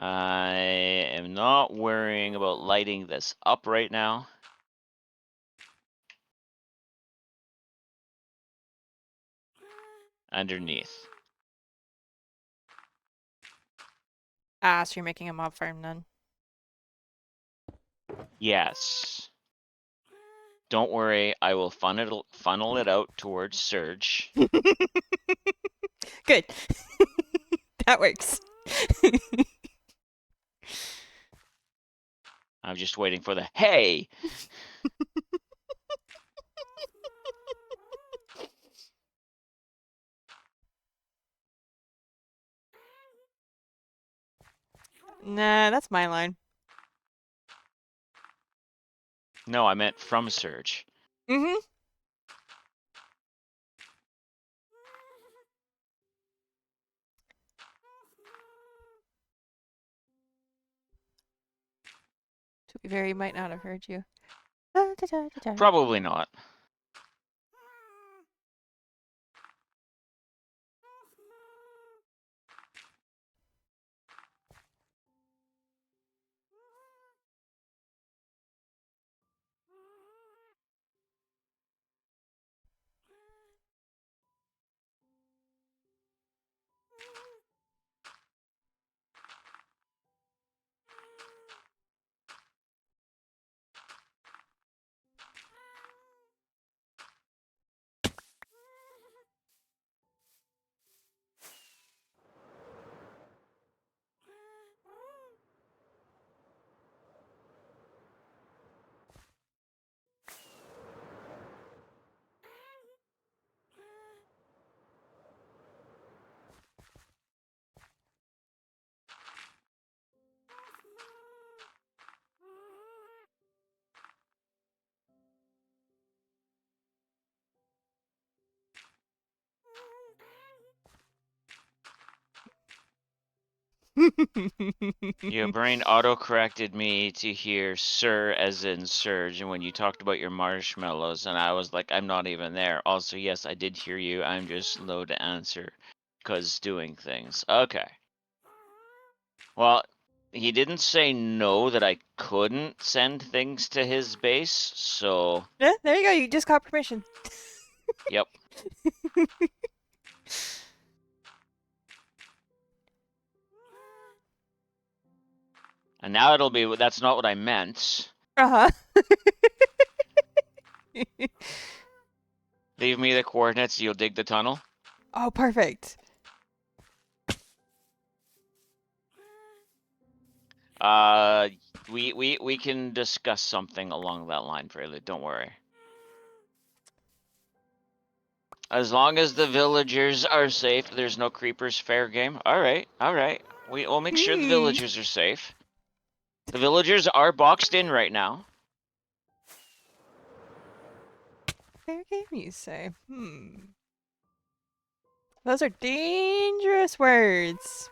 I am not worrying about lighting this up right now. Underneath. Ah, so you're making a mob farm then. Yes. Don't worry, I will funnel it out towards Surge. Good. That works. I'm just waiting for the hey. Nah, that's my line. No, I meant from Surge. Mm-hmm. To be fair, he might not have heard you. Da, da, da, da, da. Probably not. Your brain auto-corrected me to hear Sir as in Surge, and when you talked about your marshmallows, and I was like, I'm not even there. Also, yes, I did hear you. I'm just slow to answer because doing things. Okay. Well, he didn't say no that I couldn't send things to his base, so Yeah, there you go. You just got permission. yep. And now it'll be, that's not what I meant. Uh-huh. Leave me the coordinates, you'll dig the tunnel. Oh, perfect. We can discuss something along that line, Prelude, don't worry. As long as the villagers are safe, there's no creepers, fair game. Alright, alright. We'll make sure the Hmm. villagers are safe. The villagers are boxed in right now. Fair game, you say. Hmm. Those are dangerous words.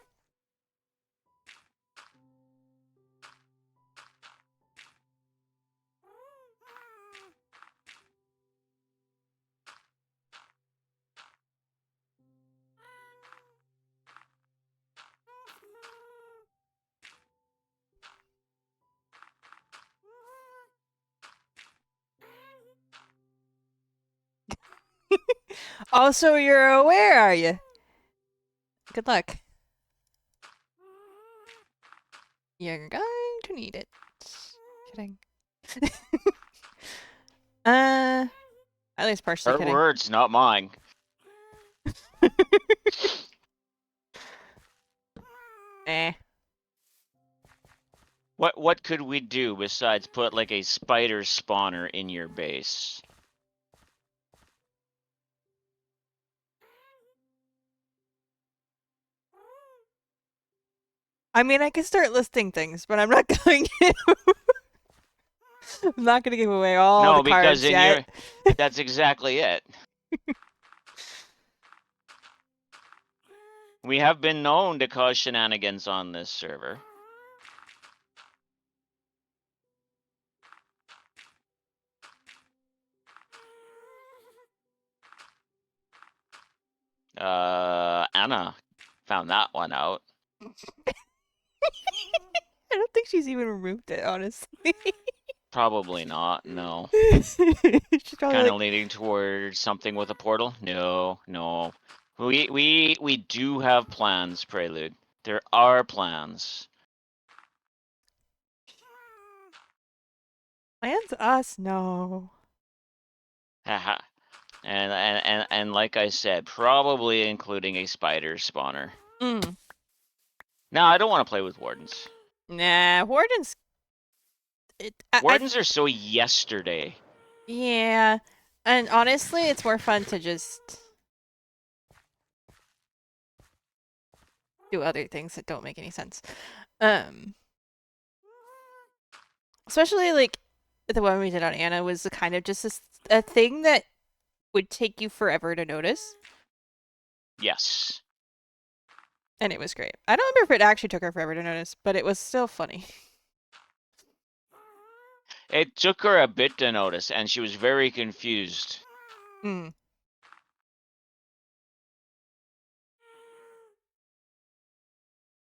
Also, you're aware, are you? Good luck. You're going to need it. Kidding. At least partially Her kidding. words, not mine. Eh. What could we do besides put like a spider spawner in your base? I mean, I can start listing things, but I'm not going to. I'm not going to give away all the No, because cards in yet. your that's exactly it. We have been known to cause shenanigans on this server. Anna found that one out. I don't think she's even removed it, honestly. Probably not, no. She's probably Kind of like, leaning towards something with a portal? No, no. We do have plans, Prelude. There are plans. plans us? No. Haha. And like I said, probably including a spider spawner. Mm. No, I don't want to play with wardens. Nah, Warden's. Wardens are so yesterday. Yeah, and honestly, it's more fun to just do other things that don't make any sense. Um, Especially like the one we did on Anna was a kind of just a thing that would take you forever to notice, Yes. and it was great. I don't remember if it actually took her forever to notice, but it was still funny. It took her a bit to notice, and she was very confused. Mm.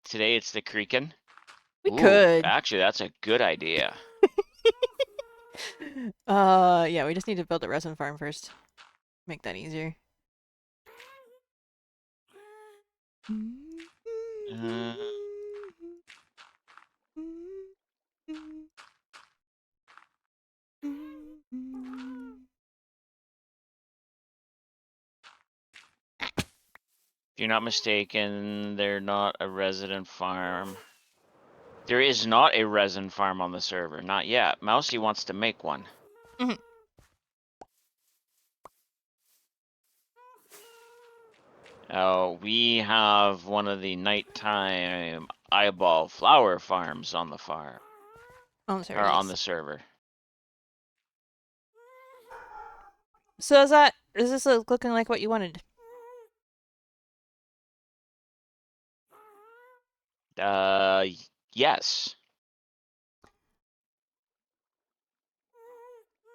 Today it's the creaking. We Ooh, could. actually, that's a good idea. Yeah, we just need to build a resin farm first. Make that easier. Uh, if you're not mistaken, they're not a resident farm. There is not a resin farm on the server. Not yet. Mousy wants to make one. Mhm. We have one of the nighttime eyeball flower farms on the farm. Oh, sorry, Or on nice. the server. So is this looking like what you wanted? Uh, yes,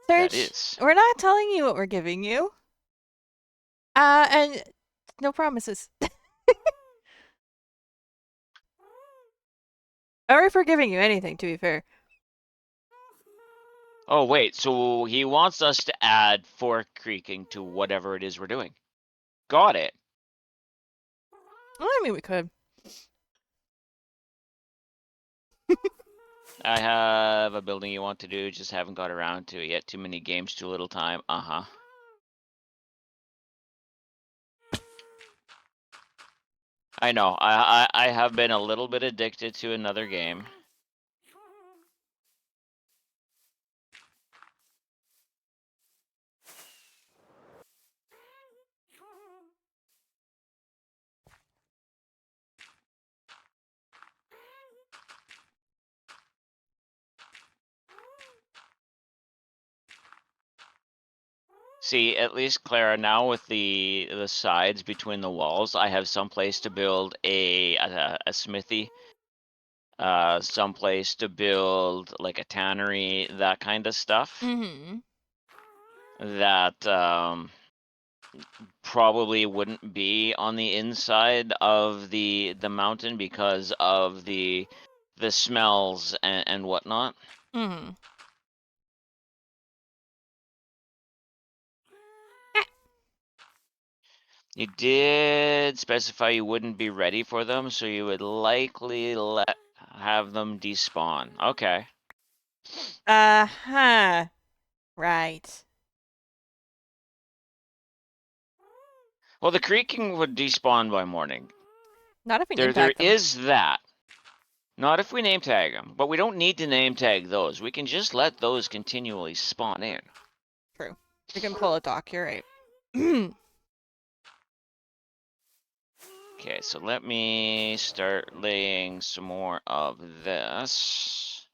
that Search. is. We're not telling you what we're giving you. And no promises. Or if we're giving you anything, to be fair. Oh, wait, so he wants us to add fork creaking to whatever it is we're doing. Got it. Well, I mean, we could. I have a building you want to do, just haven't got around to it yet. Too many games, too little time. Uh-huh. I know. I have been a little bit addicted to another game. See, at least Clara, now with the sides between the walls, I have some place to build a smithy, some place to build like a tannery, that kind of stuff. Mm-hmm. That probably wouldn't be on the inside of the mountain because of the smells and whatnot. Mm-hmm. You did specify you wouldn't be ready for them, so you would likely have them despawn. Okay. Uh-huh. Right. Well, the creaking would despawn by morning. Not if we name There tag them. is that. Not if we name tag them, but we don't need to name tag those. We can just let those continually spawn in. True. We can pull a dock, you're right. Okay, so let me start laying some more of this.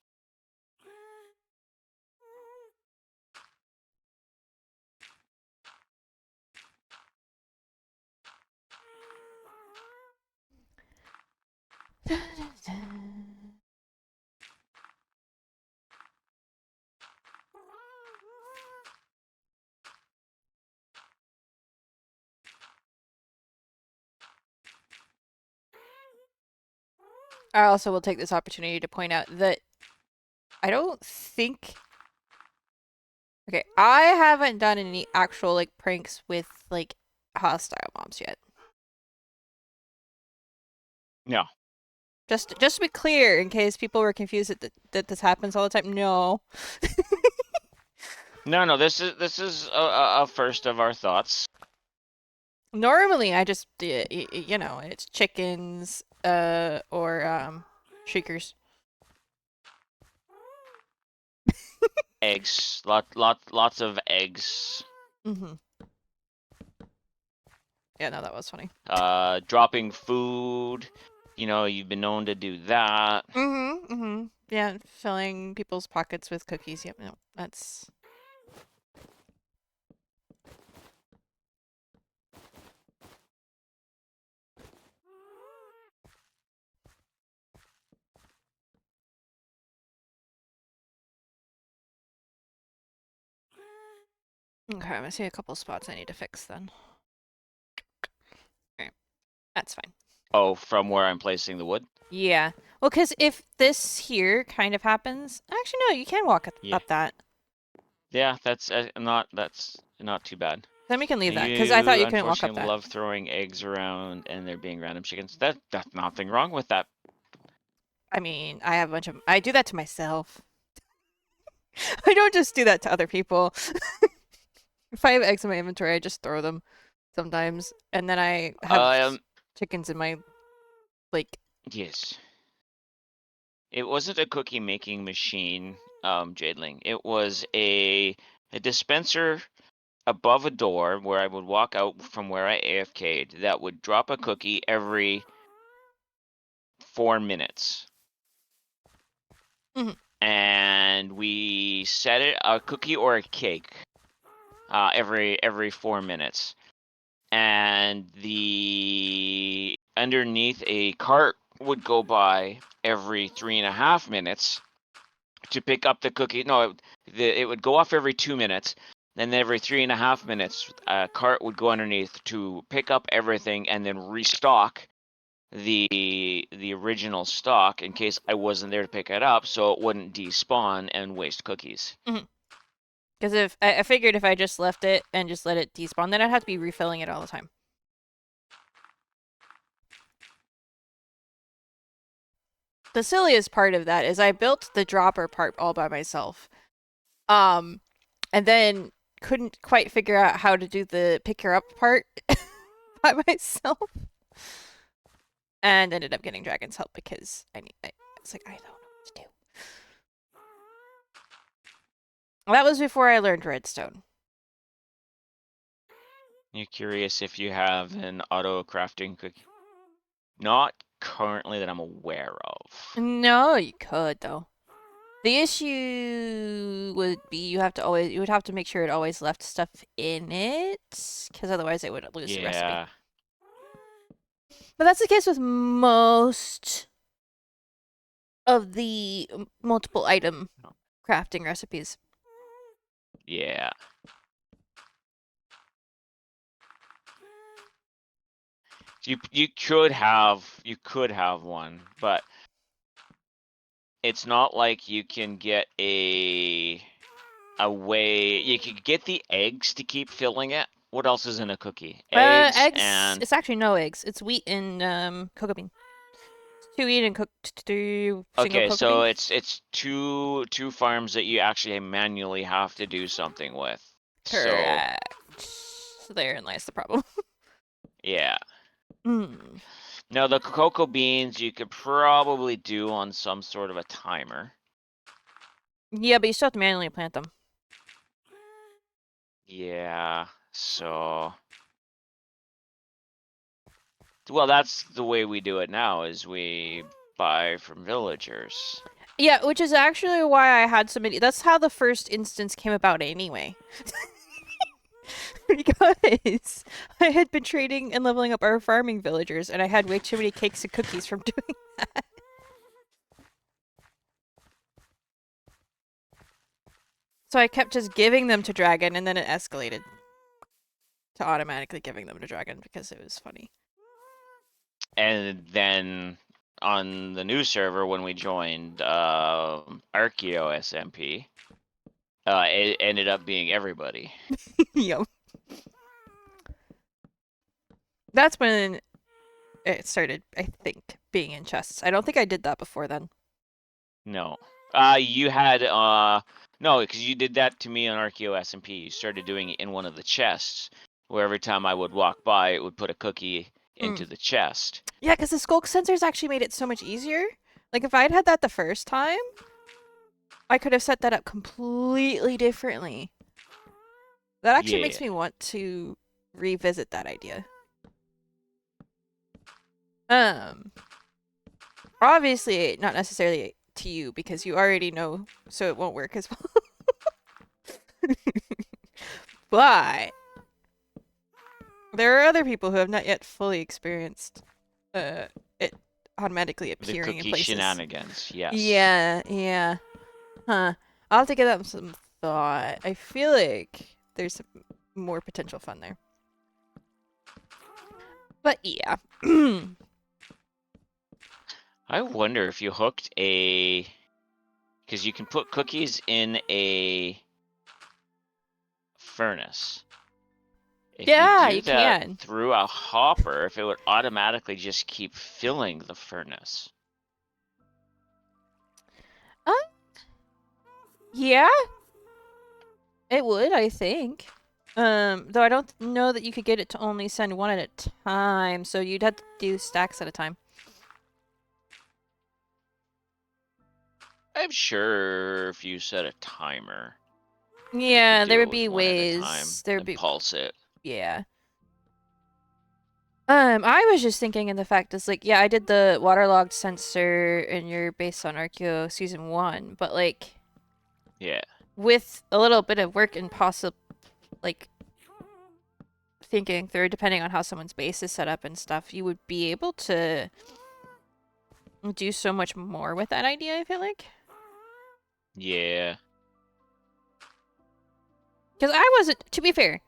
I also will take this opportunity to point out that I don't think. Okay, I haven't done any actual like pranks with like hostile mobs yet. No. Just to be clear, in case people were confused that this happens all the time. No. No, no, this is a first of our thoughts. Normally, I just, you know, it's chickens, or shriekers. Eggs, lots of eggs. Mm-hmm. Yeah, no, that was funny. Dropping food. You know, you've been known to do that. Mm-hmm. Mm-hmm. Yeah, filling people's pockets with cookies. Yep, no, that's. Okay, I see a couple spots I need to fix then. Alright, that's fine. Oh, from where I'm placing the wood? Yeah. Well, because if this here kind of happens, actually, no, you can walk Yeah. up that. Yeah, that's not too bad. Then we can leave that, because I thought You you couldn't walk up unfortunately that. love throwing eggs around and there being random chickens. That's nothing wrong with that. I mean, I have a bunch of. I do that to myself. I don't just do that to other people. If I have eggs in my inventory, I just throw them sometimes, and then I have Um, chickens in my like. yes. It wasn't a cookie making machine, Jadeling. It was a dispenser above a door where I would walk out from where I AFK'd that would drop a cookie every 4 minutes. Mhm. And we set it a cookie or a cake every 4 minutes. And the underneath a cart would go by every 3.5 minutes to pick up the cookie. No, it would go off every 2 minutes. Then every 3.5 minutes, a cart would go underneath to pick up everything and then restock the original stock in case I wasn't there to pick it up, so it wouldn't despawn and waste cookies. Because if I figured if I just left it and just let it despawn, then I'd have to be refilling it all the time. The silliest part of that is I built the dropper part all by myself. Um, and then couldn't quite figure out how to do the pick her up part by myself, and ended up getting Dragon's help because I was like, I don't know what to do. That was before I learned redstone. You're curious if you have an auto crafting cookie? Not currently that I'm aware of. No, you could though. The issue would be you would have to make sure it always left stuff in it, because otherwise it would lose the recipe. Yeah, But that's the case with most of the multiple item crafting recipes. yeah. You could have one, but it's not like you can get a way you could get the eggs to keep filling it. What else is in a cookie? Eggs Eggs. and It's actually no eggs. It's wheat and cocoa bean. Two wheat and two single okay, cocoa so bean. it's two farms that you actually manually have to do something with. So Correct. So therein lies the problem. yeah. Mm. Now the cocoa beans you could probably do on some sort of a timer. Yeah, but you still have to manually plant them. Yeah. So well, that's the way we do it now is we buy from villagers. Yeah, which is actually why I had so many. That's how the first instance came about anyway. Because I had been trading and leveling up our farming villagers, and I had way too many cakes and cookies from doing that. So I kept just giving them to Dragon, and then it escalated to automatically giving them to Dragon because it was funny. And then on the new server when we joined Archeo SMP, it ended up being everybody. Yep. That's when it started, I think, being in chests. I don't think I did that before then. No. You had No, because you did that to me on Archeo SMP. You started doing it in one of the chests, where every time I would walk by, it would put a cookie Mm. into the chest. Yeah, because the skulk sensors actually made it so much easier. Like, if I'd had that the first time, I could have set that up completely differently. That actually Yeah. makes me want to revisit that idea. Um, Obviously, not necessarily to you because you already know, so it won't work as well. But there are other people who have not yet fully experienced it automatically The appearing in cookie places. shenanigans, yes. Yeah, yeah. Huh. I'll have to give that some thought. I feel like there's more potential fun there. But yeah. I wonder if you hooked a... Because you can put cookies in a furnace. If you Yeah, do you that can. through a hopper, if it would automatically just keep filling the furnace. Uh, yeah, it would, I think. Though I don't know that you could get it to only send one at a time, so you'd have to do stacks at a time. I'm sure if you set a timer, you could Yeah, there do it would with be one at a time ways. There would and be, pulse it. yeah. I was just thinking in the fact is like, yeah, I did the waterlogged sensor in your base on Archeo season 1, but like Yeah. with a little bit of work and possible like thinking through, depending on how someone's base is set up and stuff, you would be able to do so much more with that idea, I feel like. Yeah. Because I wasn't, to be fair,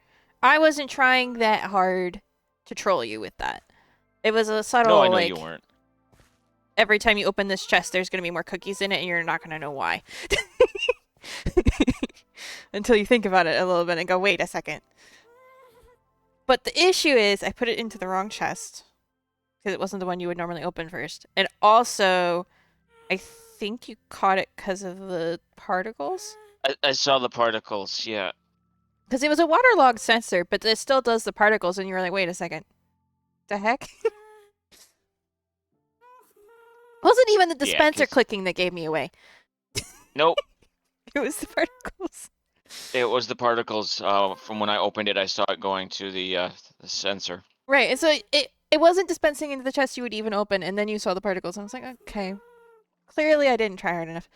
I wasn't trying that hard to troll you with that. It was a No, I subtle, know you like, weren't. every time you open this chest, there's going to be more cookies in it, and you're not going to know why. Until you think about it a little bit and go, wait a second. But the issue is, I put it into the wrong chest because it wasn't the one you would normally open first. And also, I think you caught it because of the particles. I saw the particles, yeah. Because it was a waterlogged sensor, but it still does the particles, and you were like, wait a second. The heck? It wasn't even the Yeah, dispenser because... clicking that gave me away. Nope. It was the particles. It was the particles. From when I opened it, I saw it going to the sensor. Right, and so it wasn't dispensing into the chest you would even open, and then you saw the particles, and I was like, okay. Clearly I didn't try hard enough.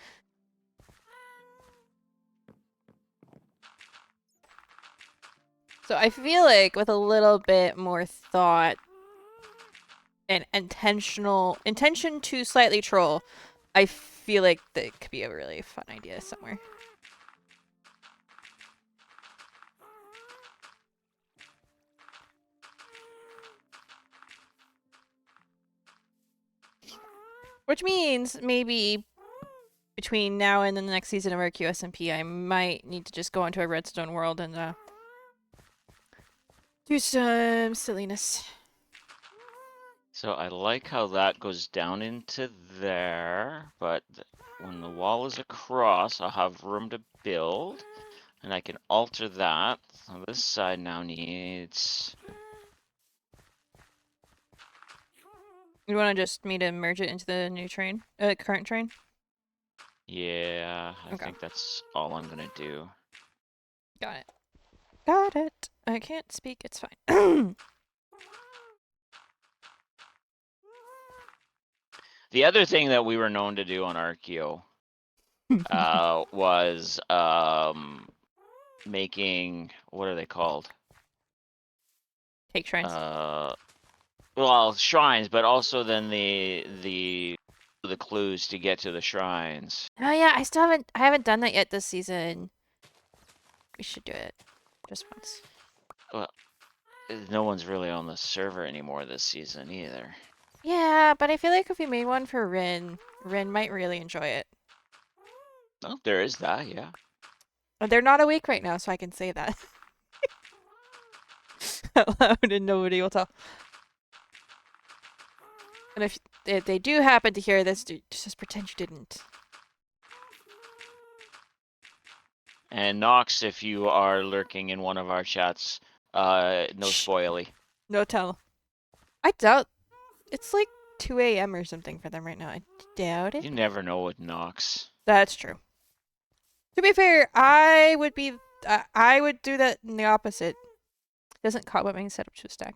So I feel like with a little bit more thought and intention to slightly troll, I feel like that could be a really fun idea somewhere. Which means maybe between now and the next season of RQSMP, I might need to just go into a redstone world and do some silliness. So I like how that goes down into there, but when the wall is across, I'll have room to build, and I can alter that. So this side now needs... You want to just me to merge it into the new train? Current train? Yeah, I Okay. think that's all I'm gonna do. Got it. Got it. I can't speak, it's fine. The other thing that we were known to do on Archeo was making... What are they called? Take shrines. Well, shrines, but also then the clues to get to the shrines. Oh yeah, I haven't done that yet this season. We should do it. Just once. Well, no one's really on the server anymore this season either. Yeah, but I feel like if we made one for Rin, Rin might really enjoy it. Oh, there is that, yeah. They're not awake right now, so I can say that out loud and nobody will tell. And if they do happen to hear this, just pretend you didn't. And Nox, if you are lurking in one of our chats, no Shh. spoily. No tell. I doubt it's like 2 a.m. or something for them right now. I doubt it. You never know with Nox. That's true. To be fair, I would be. I would do that in the opposite. Doesn't cobweb mean set up to a stack?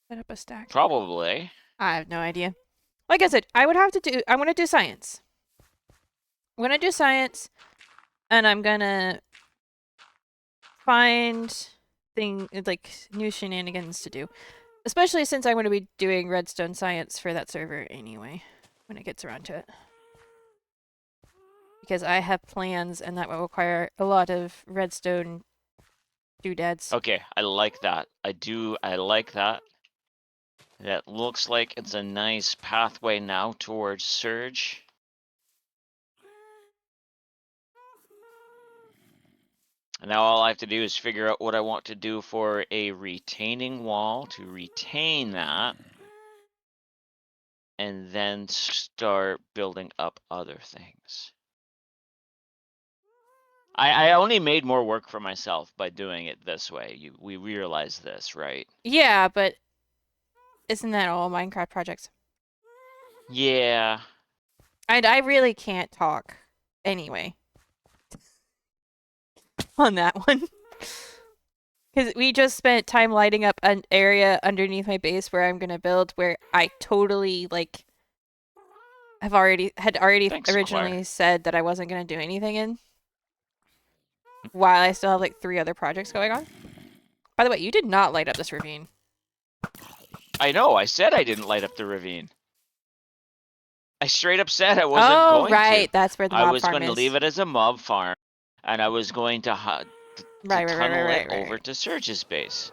Set up a stack. Probably. I have no idea. Like I said, I would have to do. I'm gonna do science. I'm gonna do science, and I'm gonna find like new shenanigans to do. Especially since I'm going to be doing redstone science for that server anyway, when it gets around to it. Because I have plans, and that will require a lot of redstone doodads. Okay, I like that. I like that. That looks like it's a nice pathway now towards Surge. And now all I have to do is figure out what I want to do for a retaining wall to retain that. And then start building up other things. I only made more work for myself by doing it this way. We realize this, right? Yeah, but isn't that all Minecraft projects? Yeah. And I really can't talk anyway on that one. Because we just spent time lighting up an area underneath my base where I'm going to build, where I totally, like, had already Thanks, Claire. originally said that I wasn't going to do anything in, while I still have, like, 3 other projects going on. By the way, you did not light up this ravine. I know, I said I didn't light up the ravine. I straight up said I wasn't Oh, going to. right. That's where the I mob was farm going to leave is. it as a mob farm, and I was going to Right, right, right, right, tunnel it right, right, over right. to Surge's base.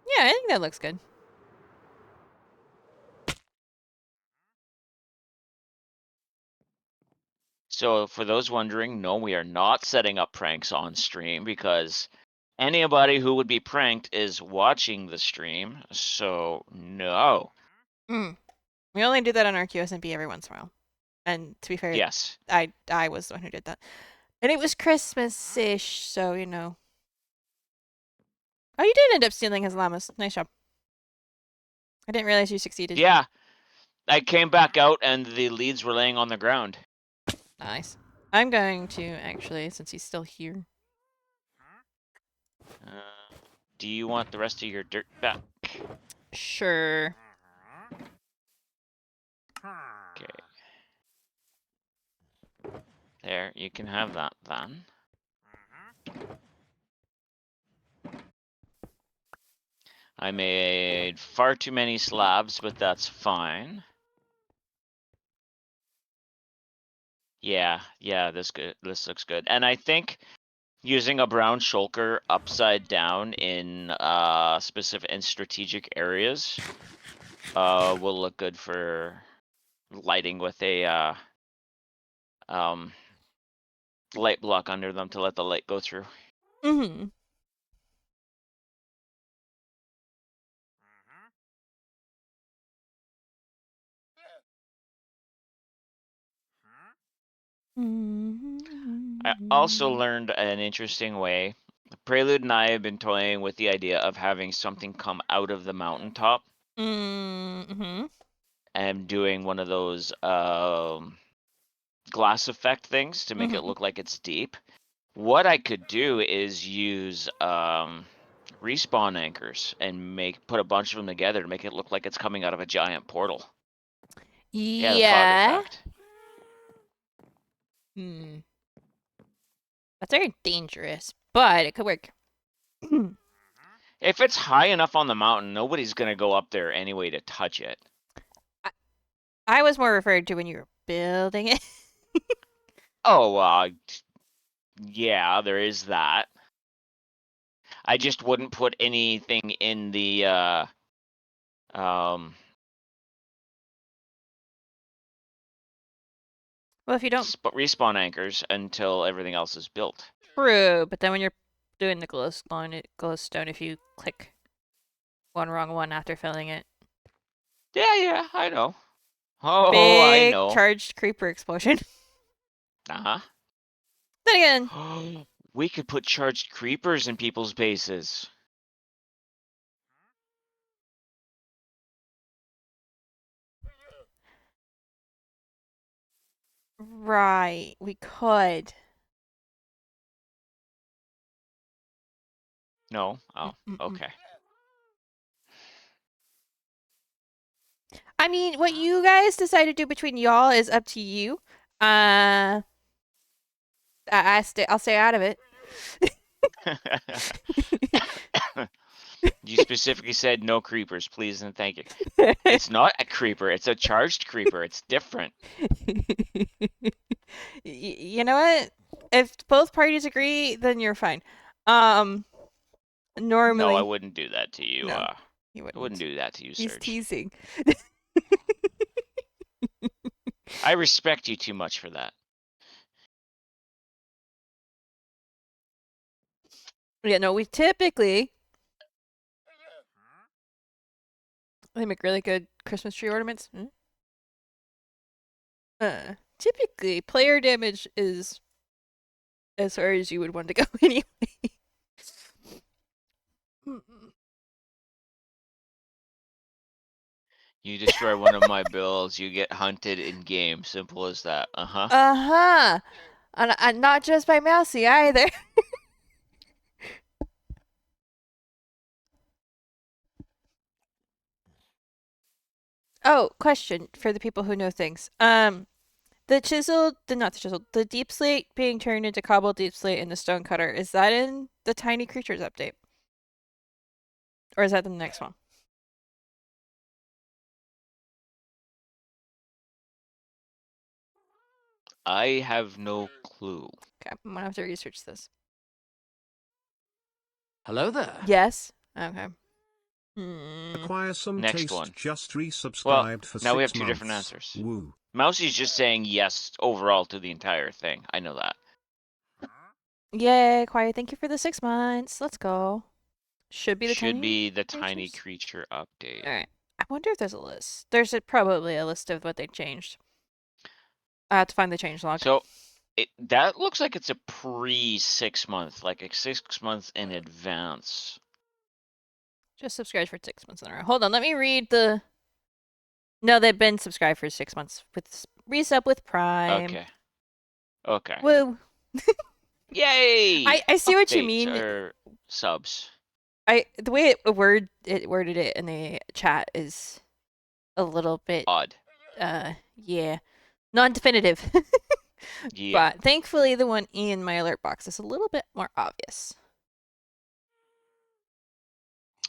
Yeah, I think that looks good. So for those wondering, no, we are not setting up pranks on stream because anybody who would be pranked is watching the stream. So no. Mm. We only do that on our QSMP every once in a while. And to be fair, Yes. I was the one who did that. And it was Christmas-ish, so, you know. Oh, you did end up stealing his llamas. Nice job. I didn't realize you succeeded. Yeah. I came back out and the leads were laying on the ground. Nice. I'm going to, actually, since he's still here. Do you want the rest of your dirt back? Sure. Okay. There, you can have that then. I made far too many slabs, but that's fine. Yeah, this looks good. And I think using a brown shulker upside down in specific and strategic areas will look good for lighting with a light block under them to let the light go through. Mm-hmm. I also learned an interesting way. Prelude and I have been toying with the idea of having something come out of the mountaintop Mm-hmm. and doing one of those glass effect things to make it Mm-hmm. look like it's deep. What I could do is use respawn anchors and put a bunch of them together to make it look like it's coming out of a giant portal. Yeah, the fog Yeah. effect. Hmm. That's very dangerous, but it could work. If it's high enough on the mountain, nobody's gonna go up there anyway to touch it. I was more referred to when you were building it. Oh, yeah, there is that. I just wouldn't put anything in the um Well, if you don't, respawn anchors until everything else is built. true, but then when you're doing the glowstone, if you click one wrong one after filling it. Yeah, I know. Oh, I Big know. charged creeper explosion. Uh Then again, huh. We could put charged creepers in people's bases. right, we could. No? Oh, Mm-mm-mm. okay. I mean, what you guys decide to do between y'all is up to you. Uh, I'll stay out of it. You specifically said no creepers, please and thank you. It's not a creeper, it's a charged creeper. It's different. You know what? If both parties agree, then you're fine. Um, No, I normally, wouldn't do that to you. no, he I wouldn't wouldn't. do that to you, He's Serge. teasing. I respect you too much for that. Yeah, no, we typically they make really good Christmas tree ornaments. Typically, player damage is as far as you would want to go anyway. You destroy one of my builds, you get hunted in game. Simple as that. Uh-huh. Uh-huh. And not just by Mousy either. Oh, question for the people who know things. The deep slate being turned into cobble deep slate in the stone cutter, is that in the tiny creatures update? Or is that the next one? I have no clue. Okay, I'm gonna have to research this. Hello there. Yes? Okay. Acquire some Next one. taste just Well, resubscribed for now we have 6 two different months. answers. Woo. Mousy's just saying yes overall to the entire thing. I know that. Yay, Quiet, thank you for the 6 months. Let's go. Should be the Should tiny be the tiny creatures. creature update. Alright. I wonder if there's a list. There's probably a list of what they changed. I have to find the change log. So that looks like it's a pre 6 month, like a 6 months in advance. Just subscribed for 6 months in a row. Hold on, let me read the. No, they've been subscribed for 6 months with resub with Prime. Okay. Okay. Woo. Yay! I see what you Updates mean. or subs. The way it worded it in the chat is a little bit Odd. yeah, non-definitive. Yeah. But thankfully the one in my alert box is a little bit more obvious.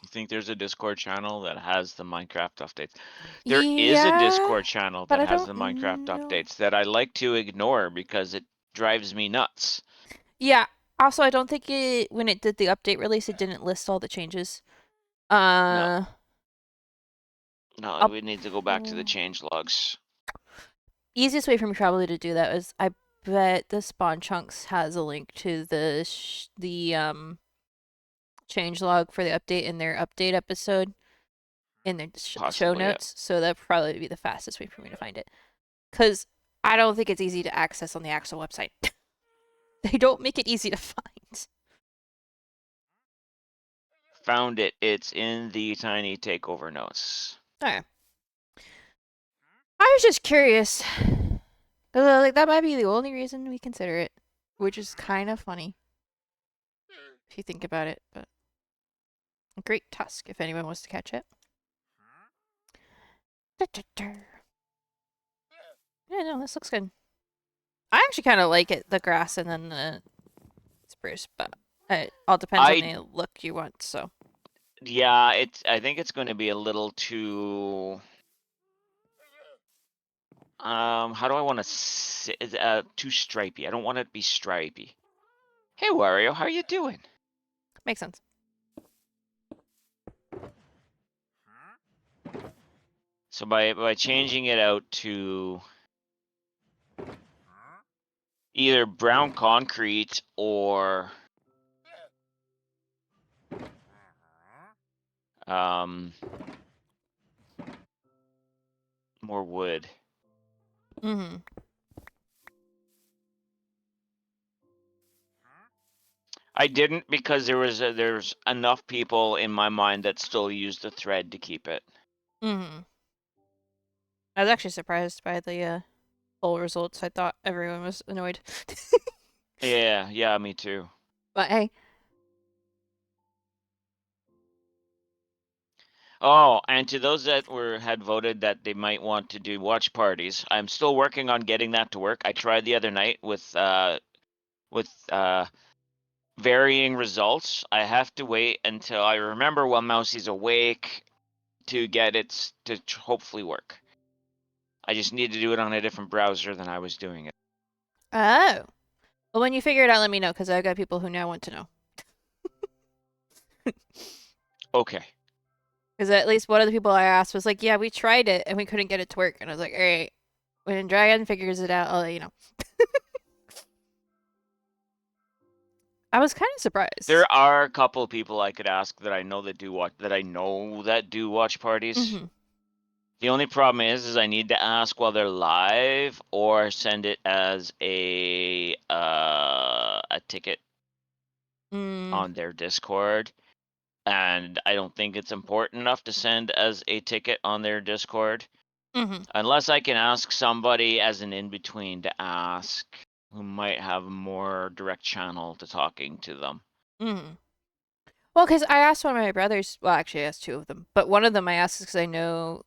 You think there's a Discord channel that has the Minecraft updates? There is a Yeah, Discord channel but that I has don't the Minecraft know. updates that I like to ignore because it drives me nuts. Yeah. Also, I don't think when it did the update release, it didn't list all the changes. No. Uh, No, I'll, we need to go back to the change logs. easiest way for me probably to do that is I bet the Spawn Chunks has a link to the change log for the update in their update episode in their show Possibly, yeah. notes. So that'd probably be the fastest way for me to find it. Because I don't think it's easy to access on the actual website. They don't make it easy to find. Found it. It's in the tiny takeover notes. Okay. I was just curious. Like that might be the only reason we consider it, which is kind of funny if you think about it. But a great tusk if anyone wants to catch it. Yeah, no, this looks good. I actually kind of like it, the grass and then the spruce, but it all depends on the look you want. So Yeah, I think it's going to be a little too. How do I want to say? Too stripy. I don't want it to be stripy. Hey, Wario, how are you doing? makes sense. So by changing it out to either brown concrete or um more wood. Mm-hmm. I didn't because there's enough people in my mind that still use the thread to keep it. Mm-hmm. I was actually surprised by the poll results. I thought everyone was annoyed. Yeah, me too. But hey. Oh, and to those that had voted that they might want to do watch parties, I'm still working on getting that to work. I tried the other night with varying results. I have to wait until I remember while Mousie's awake to get it to hopefully work. I just need to do it on a different browser than I was doing it. Oh. Well, when you figure it out, let me know, because I've got people who now want to know. Okay. Because at least one of the people I asked was like, yeah, we tried it and we couldn't get it to work. And I was like, all right, when Dragon figures it out, I'll let you know. I was kind of surprised. There are a couple of people I could ask that I know that do watch parties. Mm-hmm. The only problem is I need to ask while they're live or send it as a ticket Mm. on their Discord. And I don't think it's important enough to send as a ticket on their Discord. Mm-hmm. Unless I can ask somebody as an in-between to ask who might have a more direct channel to talking to them. Mm-hmm. Well, because I asked one of my brothers. Well, actually, I asked two of them, but one of them I asked because I know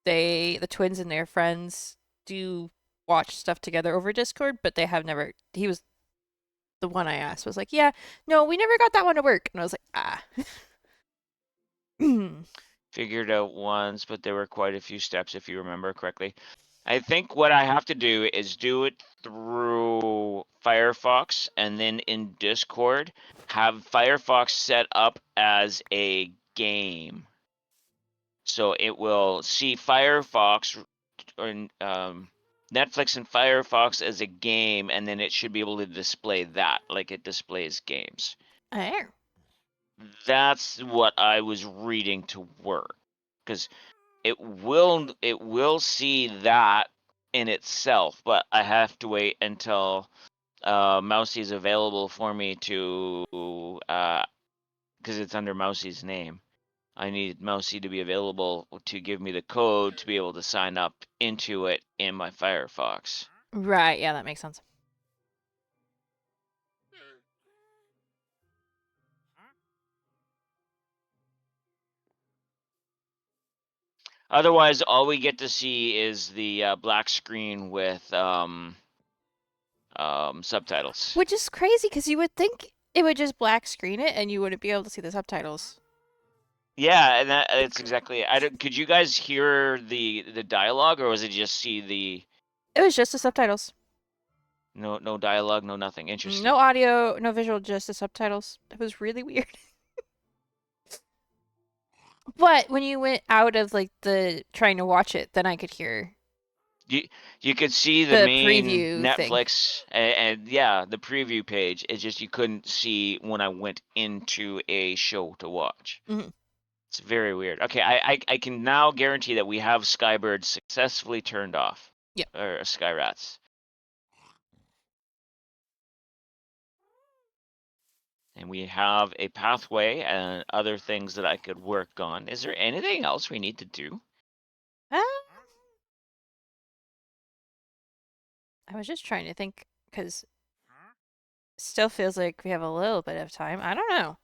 the twins and their friends, do watch stuff together over Discord, but they have never. He was the one I asked was like, yeah, no, we never got that one to work, and I was like, ah. Figured out once, but there were quite a few steps if you remember correctly. I think what I have to do is do it through Firefox and then in Discord have Firefox set up as a game. So it will see Firefox or Netflix and Firefox as a game, and then it should be able to display that like it displays games. Oh. That's what I was reading to work, because it will see that in itself, but I have to wait until Mousy is available for me to because it's under Mousie's name. I need Mousy to be available to give me the code to be able to sign up into it in my Firefox. Right, yeah, that makes sense. Otherwise, all we get to see is the black screen with subtitles. Which is crazy because you would think it would just black screen it and you wouldn't be able to see the subtitles. Yeah, and it's exactly. Could you guys hear the dialogue, or was it just see the It was just the subtitles. no dialogue, no nothing? Interesting. No audio, no visual, just the subtitles. It was really weird. But when you went out of like the trying to watch it, then I could hear You could see the the main preview thing. Netflix and yeah, the preview page. It's just you couldn't see when I went into a show to watch. Mhm. It's very weird. Okay, I can now guarantee that we have Skybird successfully turned off. Yep. Or Skyrats. And we have a pathway and other things that I could work on. Is there anything else we need to do? Ah, I was just trying to think because still feels like we have a little bit of time. I don't know.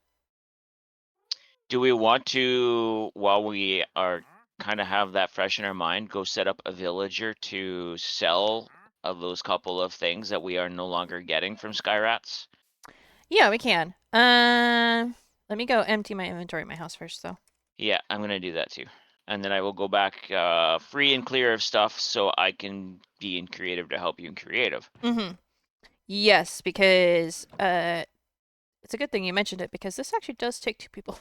Do we want to, while we are kind of have that fresh in our mind, go set up a villager to sell of those couple of things that we are no longer getting from Skyrats? Yeah, we can. Let me go empty my inventory in my house first, though. Yeah, I'm gonna do that too. And then I will go back free and clear of stuff so I can be in creative to help you in creative. Mm-hmm. Yes, because it's a good thing you mentioned it because this actually does take two people.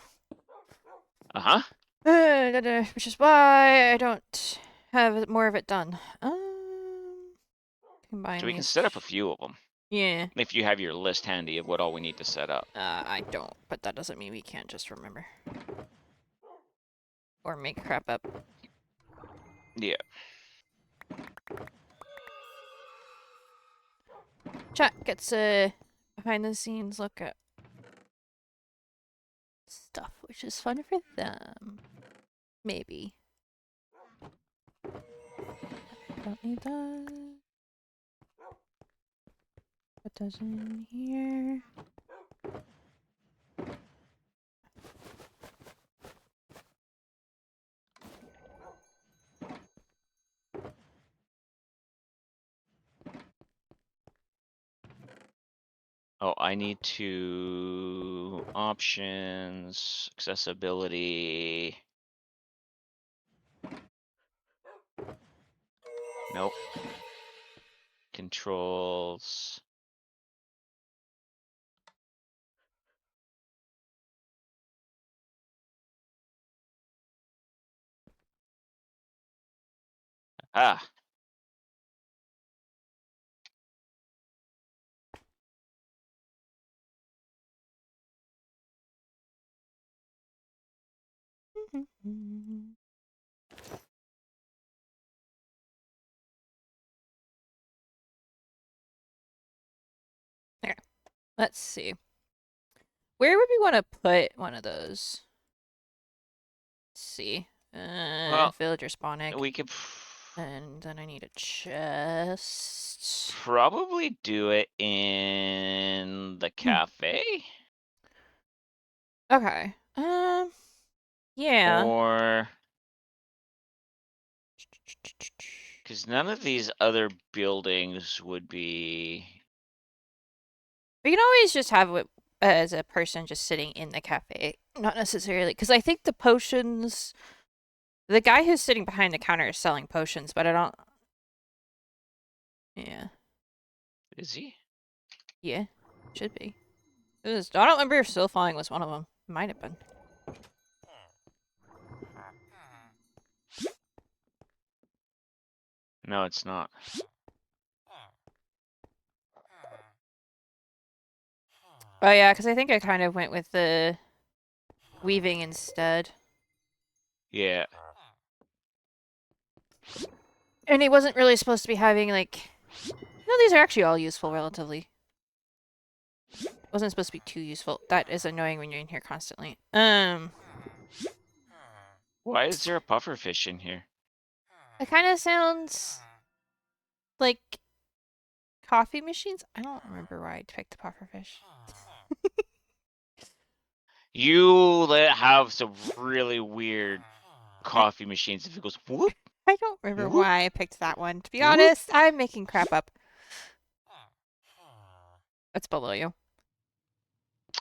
Uh-huh. Which is why I don't have more of it done. So Combine we can these. set up a few of them Yeah. if you have your list handy of what all we need to set up. I don't, but that doesn't mean we can't just remember or make crap up. Yeah. Chat gets a behind the scenes look at stuff, which is fun for them. Maybe. Don't need that. Put those in here. Oh, I need to options, accessibility. Nope. Controls. Ah, Okay, let's see. Where would we want to put one of those? Let's see. well, Villager spawn egg. we could And then I need a chest. probably do it in the cafe. Okay. Yeah. Or because none of these other buildings would be. We can always just have it as a person just sitting in the cafe. Not necessarily. Because I think the potions. The guy who's sitting behind the counter is selling potions, but I don't. Yeah. Is he? Yeah. Should be. I don't remember if Still Falling was one of them. Might have been. No, it's not. Oh, yeah, because I think I kind of went with the weaving instead. Yeah. And he wasn't really supposed to be having, like... No, these are actually all useful, relatively. Wasn't supposed to be too useful. That is annoying when you're in here constantly. Why is there a puffer fish in here? It kind of sounds like coffee machines. I don't remember why I picked the pufferfish. You have some really weird coffee machines. If it goes whoop, I don't remember whoop, why I picked that one. To be whoop. honest, I'm making crap up. That's below you.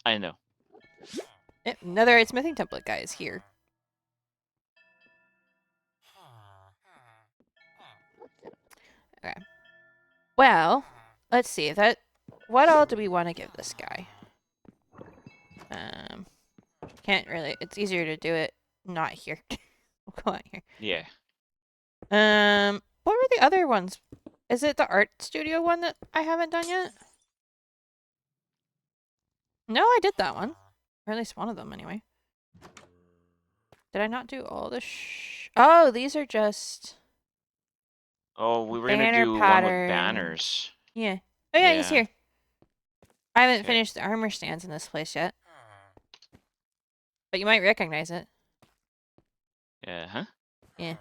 I know. Another smithing template guy is here. Okay. Well, let's see. What all do we want to give this guy? Can't really. It's easier to do it not here. We'll go out here. Yeah. What were the other ones? Is it the art studio one that I haven't done yet? No, I did that one. Or at least one of them, anyway. Did I not do all the Oh, these are just Oh, we were gonna banner do one with patterns. banners. Yeah. Oh, yeah, he's Yeah. here. I haven't Okay. finished the armor stands in this place yet. But you might recognize it. Yeah. Huh? Yeah.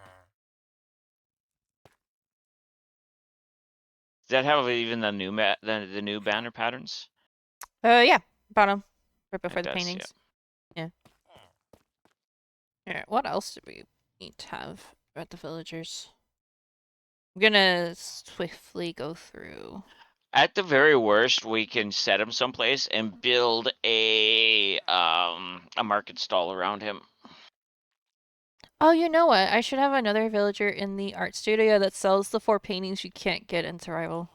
Does that have even the new the new banner patterns? Yeah. Bottom. Right before It the does. paintings. Yeah. Alright, what else do we need to have at the villagers? I'm gonna swiftly go through. At the very worst, we can set him someplace and build a market stall around him. Oh, you know what? I should have another villager in the art studio that sells the 4 paintings you can't get in survival.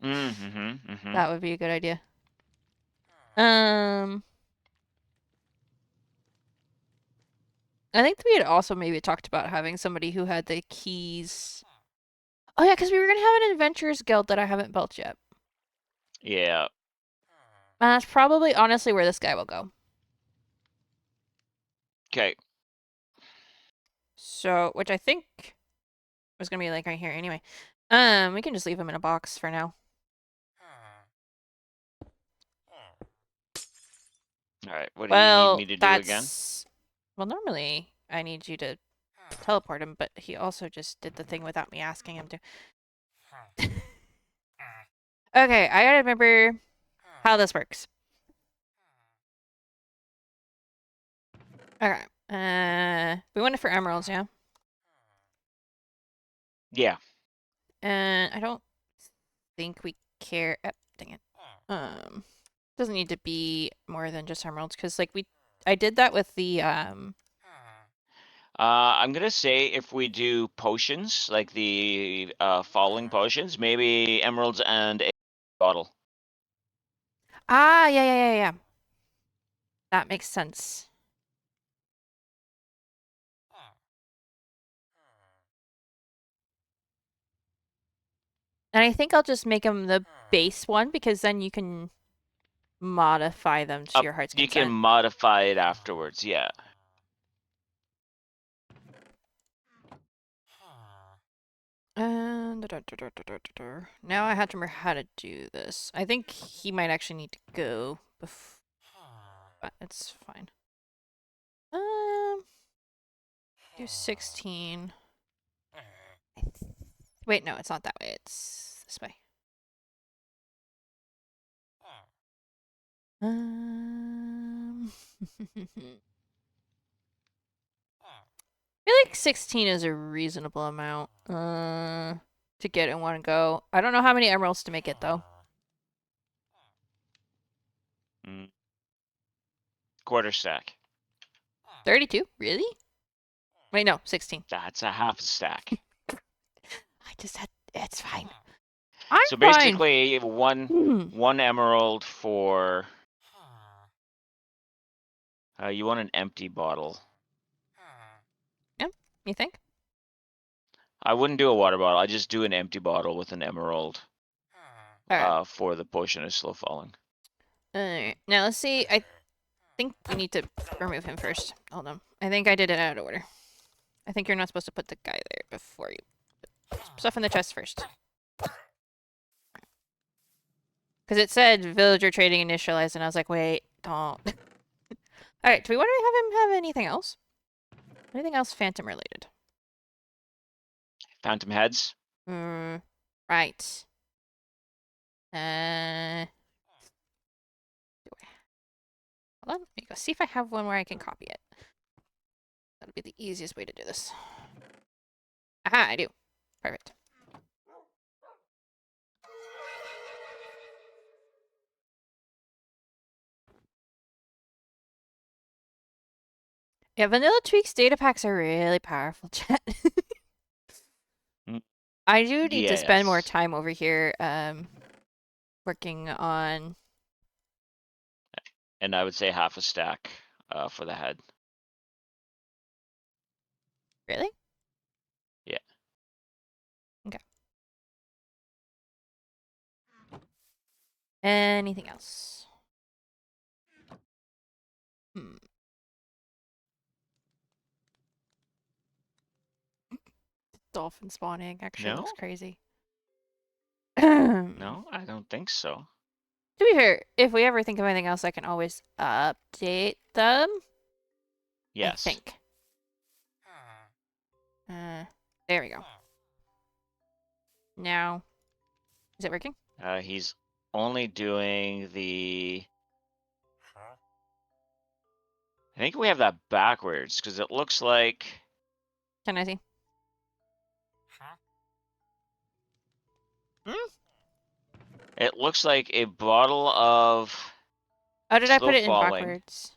That would be a good idea. I think we had also maybe talked about having somebody who had the keys. Oh yeah, because we were gonna have an adventurers guild that I haven't built yet. Yeah. And that's probably honestly where this guy will go. Okay. So, which I think was gonna be like right here anyway. We can just leave him in a box for now. All right. What do you need Well, me to do again? that's... Well, normally I need you to teleport him, but he also just did the thing without me asking him to. Okay, I gotta remember how this works. Okay. We went for emeralds, yeah? Yeah. And I don't think we care. Oh, dang it. Doesn't need to be more than just emeralds, because like I did that with the I'm gonna say if we do potions, like the falling potions, maybe emeralds and a bottle. yeah. That makes sense. And I think I'll just make them the base one, because then you can modify them to your heart's You can content. modify it afterwards. Yeah. And now I have to remember how to do this. I think he might actually need to go, but it's fine. Do 16. Wait, no, it's not that way. It's this way. I feel like 16 is a reasonable amount to get in one go. I don't know how many emeralds to make it, though. Quarter stack. 32? Really? Wait, no, 16. That's a half stack. I just had... It's fine. I'm So fine. basically, one emerald for. You want an empty bottle. Yeah, you think? I wouldn't do a water bottle. I just do an empty bottle with an emerald. Alright. For the potion of slow falling. Alright. Now let's see. I think we need to remove him first. Hold on. I think I did it out of order. I think you're not supposed to put the guy there before you put stuff in the chest first. Because it said villager trading initialized, and I was like, wait, don't. Alright, do we want to have him have anything else? Anything else phantom related? Phantom heads. Right. Hold on, let me go see if I have one where I can copy it. That'll be the easiest way to do this. Aha, I do. Perfect. Yeah, Vanilla Tweaks data packs are really powerful, chat. I do need to spend more time over here working on... And I would say half a stack for the head. Really? Yeah. Okay. Anything else? Dolphin spawning actually looks crazy. No, I don't think so. To be fair, if we ever think of anything else, I can always update them. Yes. I think. There we go. Now, is it working? He's only doing the. I think we have that backwards because it looks like. Can I see? It looks like a bottle of. Oh, did I put it in falling. backwards?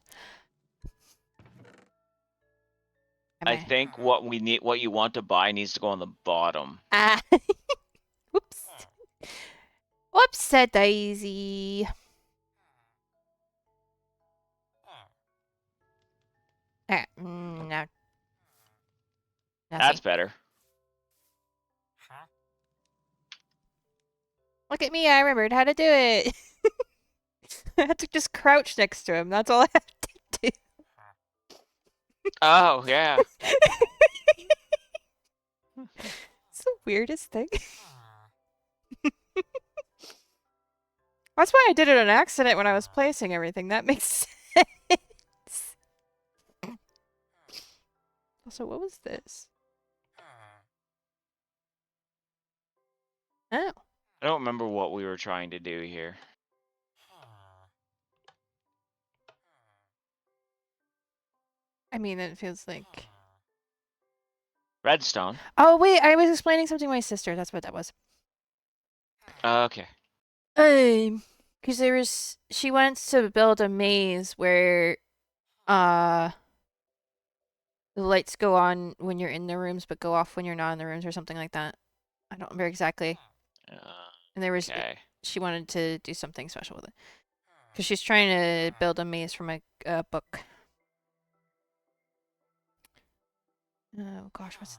I think what you want to buy needs to go on the bottom. Whoops. Whoops, daisy. Alright, now. That's better. Look at me, I remembered how to do it. I had to just crouch next to him. That's all I had to do. Oh, yeah. the weirdest thing. That's why I did it on accident when I was placing everything. That makes sense. Also, what was this? Oh. I don't remember what we were trying to do here. I mean, it feels like... Redstone. Oh, wait, I was explaining something to my sister. That's what that was. Okay. Because she wants to build a maze where, the lights go on when you're in the rooms, but go off when you're not in the rooms or something like that. I don't remember exactly. And Okay. she wanted to do something special with it. Because she's trying to build a maze from a book. Oh gosh, what's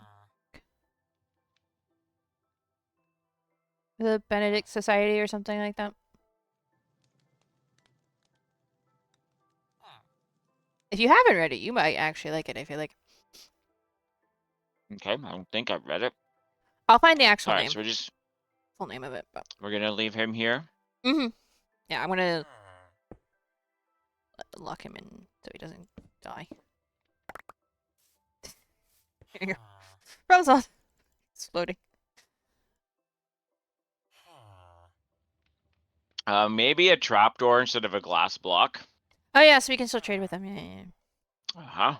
the Benedict Society or something like that? If you haven't read it, you might actually like it, I feel like. Okay, I don't think I've read it. I'll find the actual Alright, name. so Full name of it, but... we're gonna leave him here. Mm-hmm. Yeah, I'm gonna lock him in so he doesn't die. There you go. Problem solved. It's floating. Maybe a trapdoor instead of a glass block. Oh yeah, so we can still trade with them. Yeah. Uh-huh.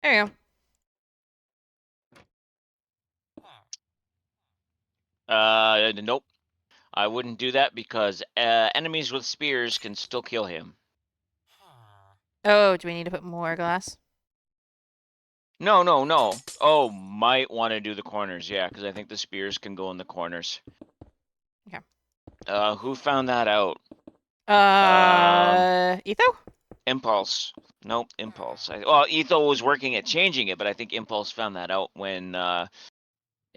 There you go. Nope. I wouldn't do that because enemies with spears can still kill him. Oh, do we need to put more glass? No, no, no. Oh, might want to do the corners, yeah, because I think the spears can go in the corners. Okay. Who found that out? Etho? Impulse. Nope, Impulse. Well, Etho was working at changing it, but I think Impulse found that out when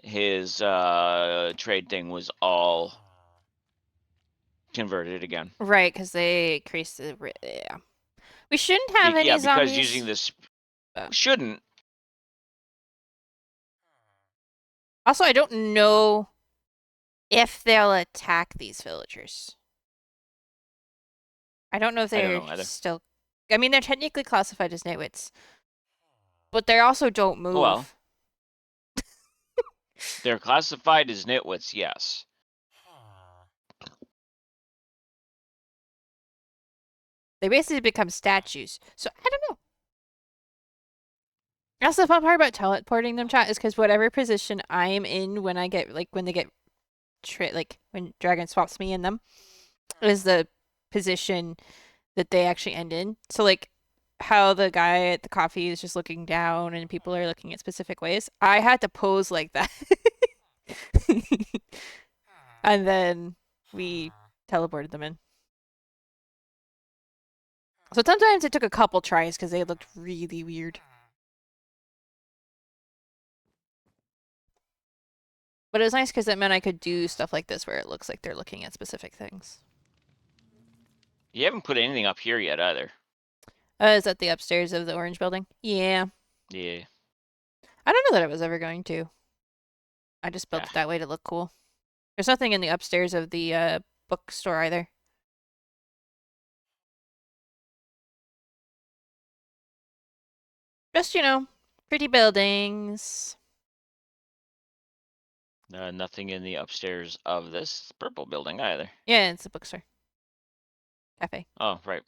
his trade thing was all converted again. Right, because they increased the... Yeah. We shouldn't have any Yeah, because zombies. using this... Shouldn't. Also, I don't know if they'll attack these villagers. I don't know if I don't they're know either. still... I mean, they're technically classified as nitwits. But they also don't move. Well, they're classified as nitwits, yes. They basically become statues. So, I don't know. That's the fun part about teleporting them, chat, is because whatever position I am in when I get, like, when they get, like, when Dragon swaps me in them, is the position that they actually end in. So, like, how the guy at the coffee is just looking down and people are looking at specific ways. I had to pose like that. And then we teleported them in. So sometimes it took a couple tries because they looked really weird. But it was nice because it meant I could do stuff like this where it looks like they're looking at specific things. You haven't put anything up here yet either. Is that the upstairs of the orange building? Yeah. Yeah. I don't know that I was ever going to. I just built it that way to look cool. There's nothing in the upstairs of the bookstore either. Just, you know, pretty buildings. Nothing in the upstairs of this purple building either. Yeah, it's a bookstore. Cafe. Oh, right.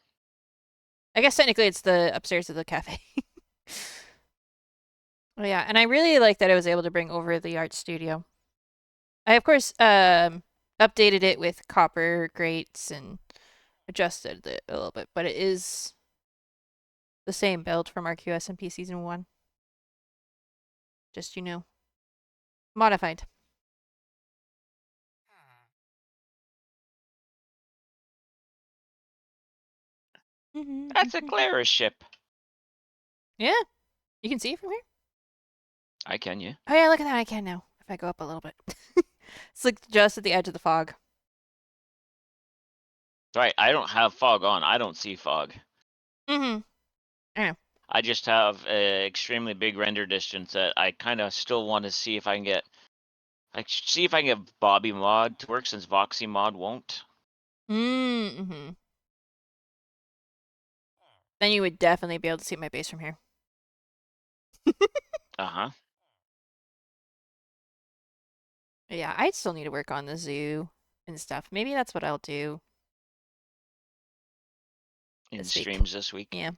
I guess technically it's the upstairs of the cafe. Oh yeah, and I really like that I was able to bring over the art studio. I of course updated it with copper grates and adjusted it a little bit, but it is the same build from our QSMP season 1. Just, you know, modified. That's a Clara ship. Yeah, you can see it from here. I can, yeah. Oh yeah, look at that! I can now. If I go up a little bit, it's like just at the edge of the fog. Right, I don't have fog on. I don't see fog. I know. I just have a extremely big render distance that I kind of still want to see if I can get. See if I can get Bobby mod to work since Voxy mod won't. Mm-hmm. Then you would definitely be able to see my base from here. Uh-huh. Yeah, I'd still need to work on the zoo and stuff. Maybe that's what I'll do In this week. streams this week. Yeah.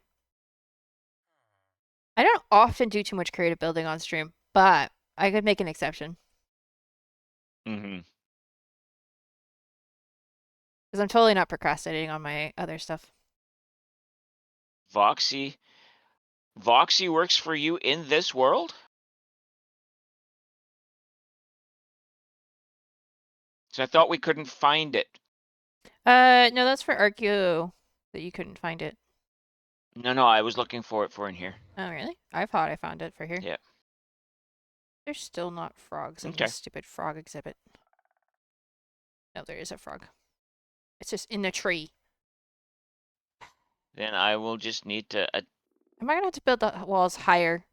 I don't often do too much creative building on stream, but I could make an exception. Mm-hmm. Because I'm totally not procrastinating on my other stuff. Voxy works for you in this world? So I thought we couldn't find it. No, that's for Arceo that you couldn't find it. No, I was looking for it for in here. Oh, really? I thought I found it for here. Yeah. There's still not frogs in Okay. this stupid frog exhibit. No, there is a frog. It's just in the tree. Then I will just need to. Am I gonna have to build the walls higher?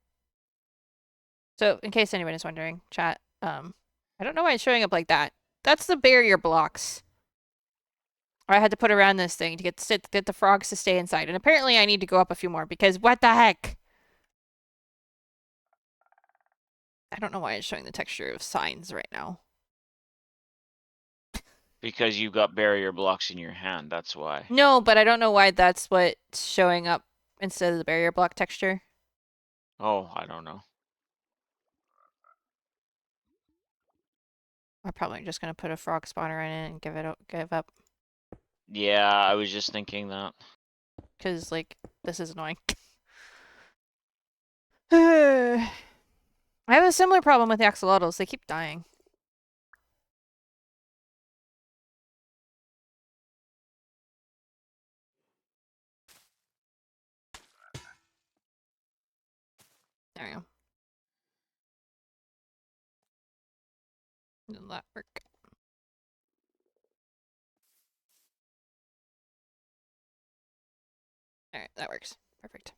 So, in case anyone is wondering, chat, I don't know why it's showing up like that. That's the barrier blocks. I had to put around this thing to get the frogs to stay inside. And apparently I need to go up a few more because what the heck? I don't know why it's showing the texture of signs right now. Because you got barrier blocks in your hand, that's why. No, but I don't know why that's what's showing up instead of the barrier block texture. Oh, I don't know. I'm probably just gonna put a frog spawner in it and give up. Yeah, I was just thinking that. Cause like this is annoying. I have a similar problem with the axolotls. They keep dying. There we go. Did that work? Alright, that works. Perfect.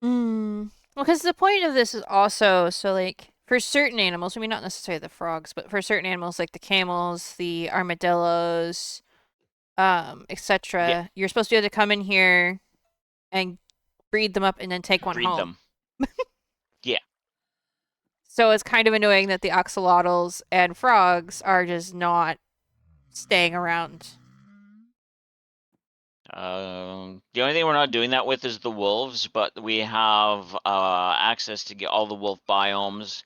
Hmm. Well, because the point of this is also so like for certain animals, I mean not necessarily the frogs, but for certain animals like the camels, the armadillos, Yeah, etc. You're supposed to be able to come in here and breed them up and then take one breed home. them. Yeah. So it's kind of annoying that the axolotls and frogs are just not staying around. The only thing we're not doing that with is the wolves, but we have access to get all the wolf biomes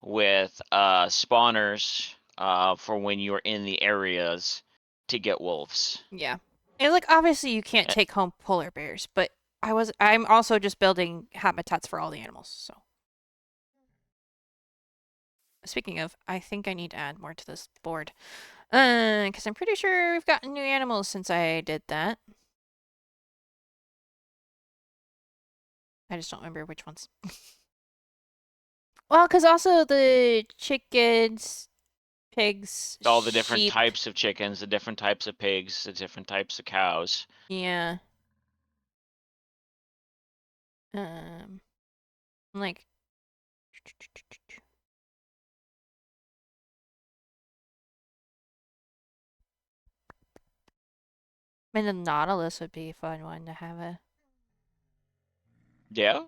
with spawners for when you're in the areas to get wolves. Yeah. And like obviously you can't Uh, take home polar bears, but I'm also just building habitats for all the animals, so. Speaking of, I think I need to add more to this board. Because I'm pretty sure we've gotten new animals since I did that. I just don't remember which ones. Well, because also the chickens, pigs, all the different sheep. types of chickens, the different types of pigs, the different types of cows. Yeah. Um, like. I mean, the Nautilus would be a fun one to have a. Yeah.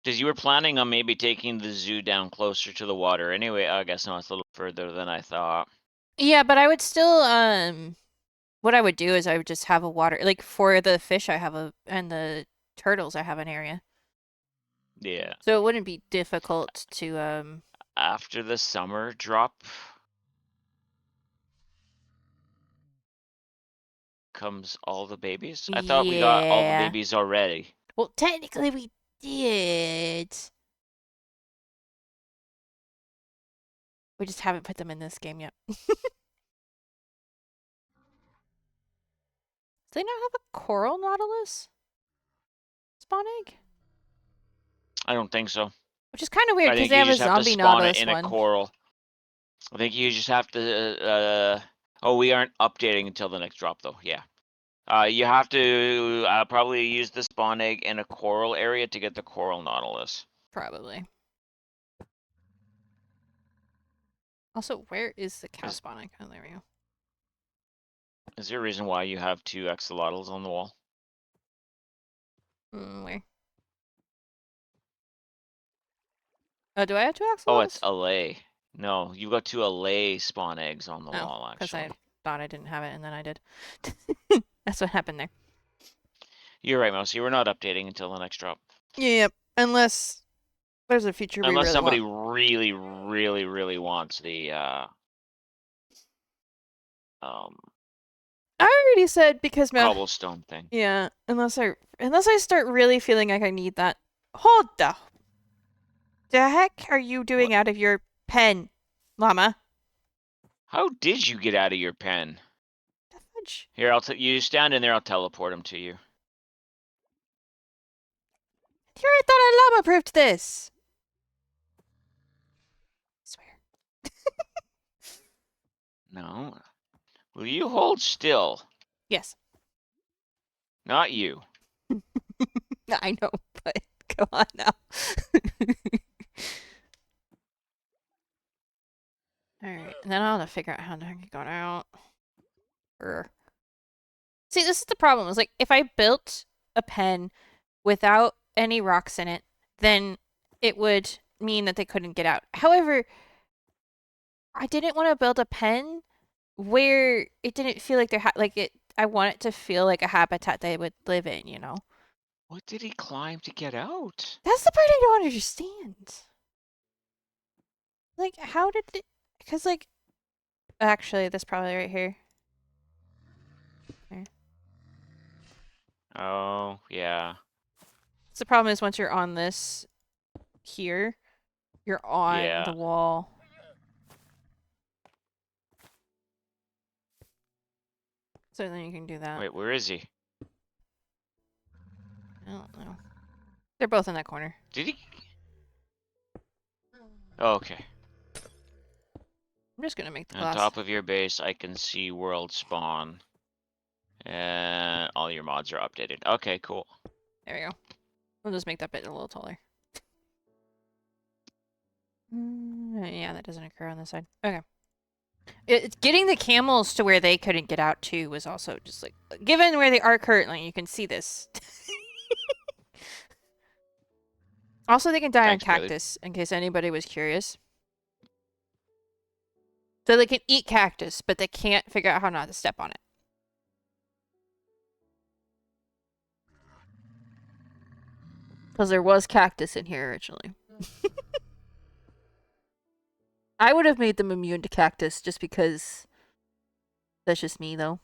Because you were planning on maybe taking the zoo down closer to the water. Anyway, I guess no, it's a little further than I thought. Yeah, but I would still what I would do is I would just have a water like for the fish I have a and the turtles I have an area. Yeah. So it wouldn't be difficult to After the summer drop comes all the babies. I thought we got all the yeah. babies already. Well, technically we did. We just haven't put them in this game yet. Do they not have a coral nautilus spawn egg? I don't think so. Which is kind of weird I because think they you have a just have to zombie spawn it Nautilus in a one. coral. I think you just have to. Oh, we aren't updating until the next drop, though. Yeah. You have to probably use the spawn egg in a coral area to get the coral Nautilus. Probably. Also, where is the cow Is, spawning? Oh, there we go. is there a reason why you have 2 axolotls on the wall? Where? Oh, do I have 2 Oh, it's axolotls? a lay. No, you've got 2 allay spawn eggs on the Oh, wall, because I actually. thought I didn't have it, and then I did. That's what happened there. You're right, Mousy. We're not updating until the next drop. Yep. Unless there's a feature we Unless really somebody want. really, really, really wants the um I already said because cobblestone thing. yeah, unless I start really feeling like I need that. Hold the heck are you What? doing out of your pen, llama? How did you get out of your pen? The fudge. Here, you stand in there. I'll teleport him to you. Here, I thought a llama proved this. I swear. No. Will you hold still? Yes. Not you. I know, but come on now. Alright, and then I'll have to figure out how to get out. See, this is the problem. Is like if I built a pen without any rocks in it, then it would mean that they couldn't get out. However, I didn't want to build a pen where it didn't feel like like it. I want it to feel like a habitat they would live in. You know. What did he climb to get out? That's the part I don't understand. Like, how did it? Because like, actually, that's probably right here. There. Oh, yeah. So the problem is once you're on this here, you're on Yeah. the wall. So then you can do that. Wait, where is he? I don't know. They're both in that corner. Did he? Oh, okay. I'm just gonna make the On glass. top of your base, I can see world spawn. And all your mods are updated. Okay, cool. There we go. We'll just make that bit a little taller. Yeah, that doesn't occur on this side. Okay. Getting the camels to where they couldn't get out too was also just like, given where they are currently, you can see this. Also, they can die on Thanks, Bailey. cactus, in case anybody was curious. So they can eat cactus, but they can't figure out how not to step on it. Because there was cactus in here originally. I would have made them immune to cactus just because that's just me, though.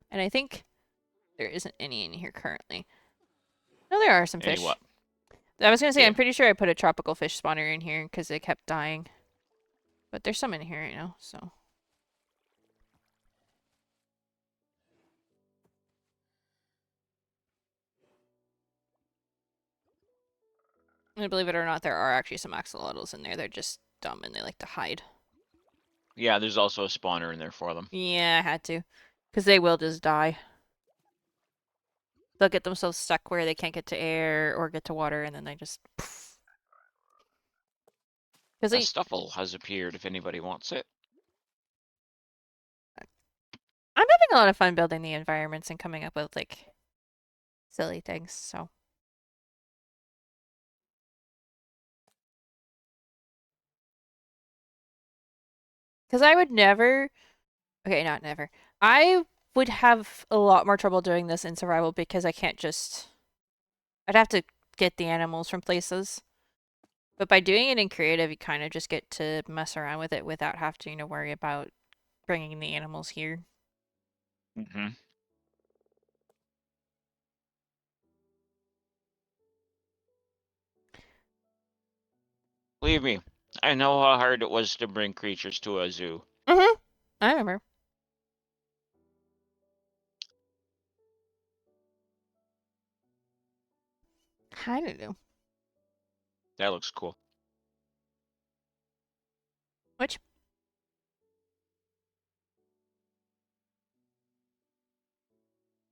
And I think there isn't any in here currently. No, there are some Any fish. what? I was going to say, Yeah. I'm pretty sure I put a tropical fish spawner in here because they kept dying. But there's some in here right now, so. And believe it or not, there are actually some axolotls in there. They're just dumb and they like to hide. Yeah, there's also a spawner in there for them. Yeah, I had to. Because they will just die. They'll get themselves stuck where they can't get to air or get to water, and then they just. Because That stuffle has appeared if anybody wants it. I'm having a lot of fun building the environments and coming up with, like, silly things, so. Because I would never. Okay, not never. I would have a lot more trouble doing this in survival because I can't just. I'd have to get the animals from places. But by doing it in creative, you kind of just get to mess around with it without having to worry about bringing the animals here. Mm-hmm. Believe me, I know how hard it was to bring creatures to a zoo. Mm-hmm. I remember. I don't know. That looks cool. Which?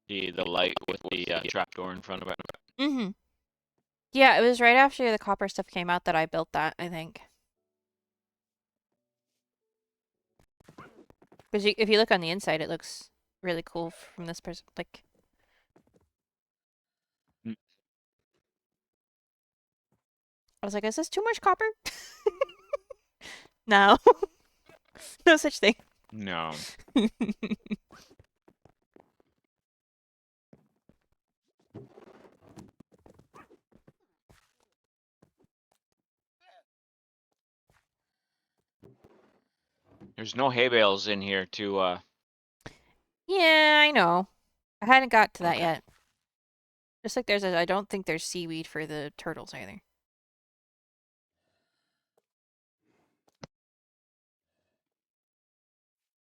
The light with the trapdoor in front of it. Mm-hmm. Yeah, it was right after the copper stuff came out that I built that, I think. Because if you look on the inside, it looks really cool from this person. Like, Mm. I was like, is this too much copper? No. No such thing. No. There's no hay bales in here to Yeah, I know. I hadn't got to that Okay. yet. Just like I don't think there's seaweed for the turtles either.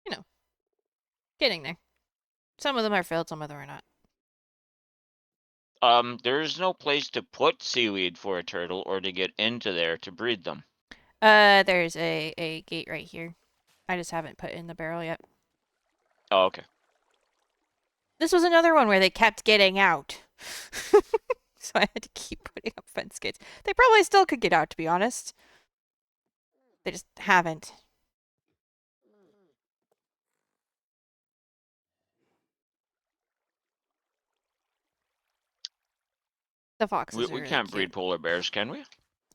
You know, getting there. Some of them are filled, some of them are not. There's no place to put seaweed for a turtle or to get into there to breed them. There's a gate right here. I just haven't put in the barrel yet. Oh, okay. This was another one where they kept getting out. So I had to keep putting up fence gates. They probably still could get out, to be honest. They just haven't. The foxes are We really can't cute. breed polar bears, can we?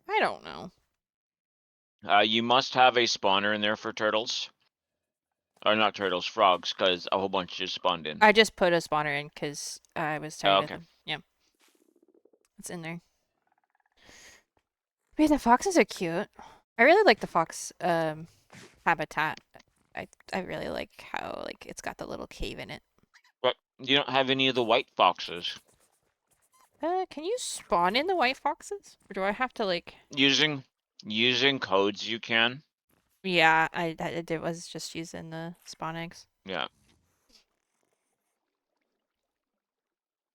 I don't know. You must have a spawner in there for turtles. Or not turtles, frogs, because a whole bunch just spawned in. I just put a spawner in because I was Oh, tired of okay. them. Yeah. It's in there. Wait, the foxes are cute. I really like the fox habitat. I really like how like it's got the little cave in it. But you don't have any of the white foxes. Can you spawn in the white foxes? Or do I have to like Using codes you can. Yeah, I was just using the spawn eggs. Yeah.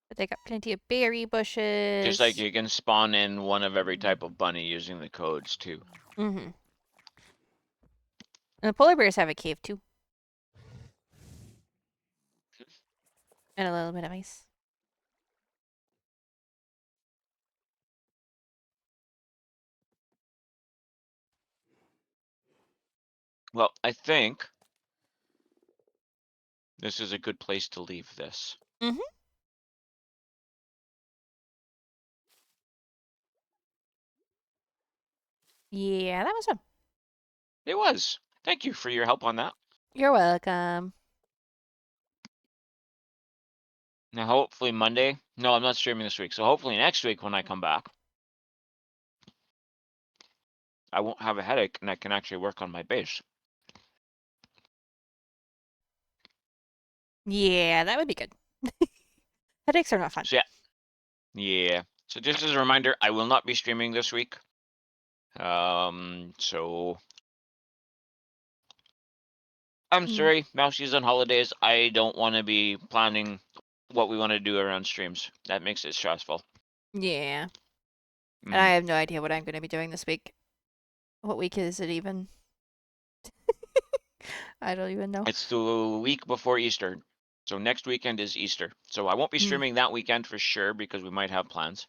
But they got plenty of berry Just like bushes. you can spawn in one of every type of bunny using the codes too. Mm-hmm. And the polar bears have a cave too. And a little bit of ice. Well, I think this is a good place to leave this. Mm-hmm. Yeah, that was fun. It was. Thank you for your help on that. You're welcome. Now, hopefully Monday. No, I'm not streaming this week. So hopefully next week when I come back, I won't have a headache and I can actually work on my base. Yeah, that would be good. Headaches are not fun. So yeah. So just as a reminder, I will not be streaming this week. So I'm Mm. sorry, Mousie's on holidays. I don't want to be planning what we want to do around streams. That makes it stressful. Yeah. And I Mhm. have no idea what I'm going to be doing this week. What week is it even? I don't even know. It's the week before Easter. So next weekend is Easter. So I won't be Mm. streaming that weekend for sure because we might have plans.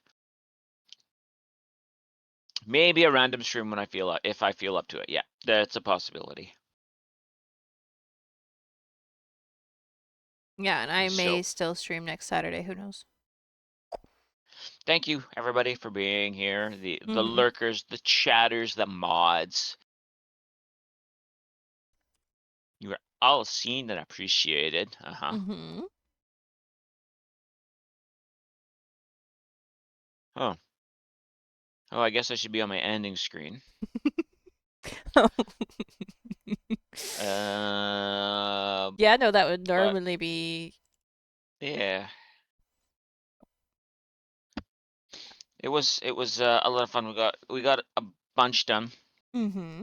Maybe a random stream when I feel if I feel up to it. Yeah, that's a possibility. Yeah, and I may So still stream next Saturday. Who knows? thank you everybody for being here. The Mm-hmm. lurkers, the chatters, the mods. You are all seen and appreciated. Uh-huh. Mm-hmm. Oh. Oh, I guess I should be on my ending screen. Uh, Yeah, no, that would but normally be. yeah, it was a lot of fun. We got a bunch done. Mm-hmm.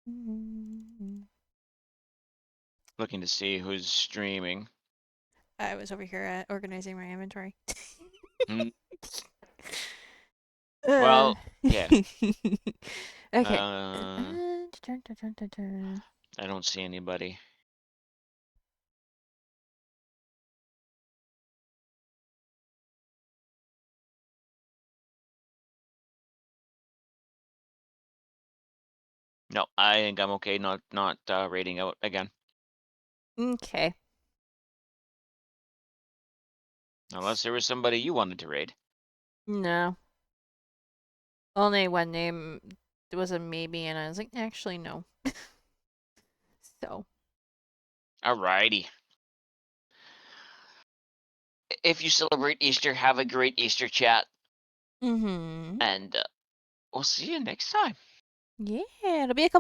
Mm-hmm. Looking to see who's streaming. I was over here organizing my inventory. Mm, well, yeah. Okay. I don't see anybody. No, I think I'm okay not raiding out again. Okay. Unless there was somebody you wanted to raid. No. Only one name was a maybe, and I was like, actually, no. So. Alrighty. If you celebrate Easter, have a great Easter chat. Mm-hmm. And we'll see you next time. Yeah, it'll be a couple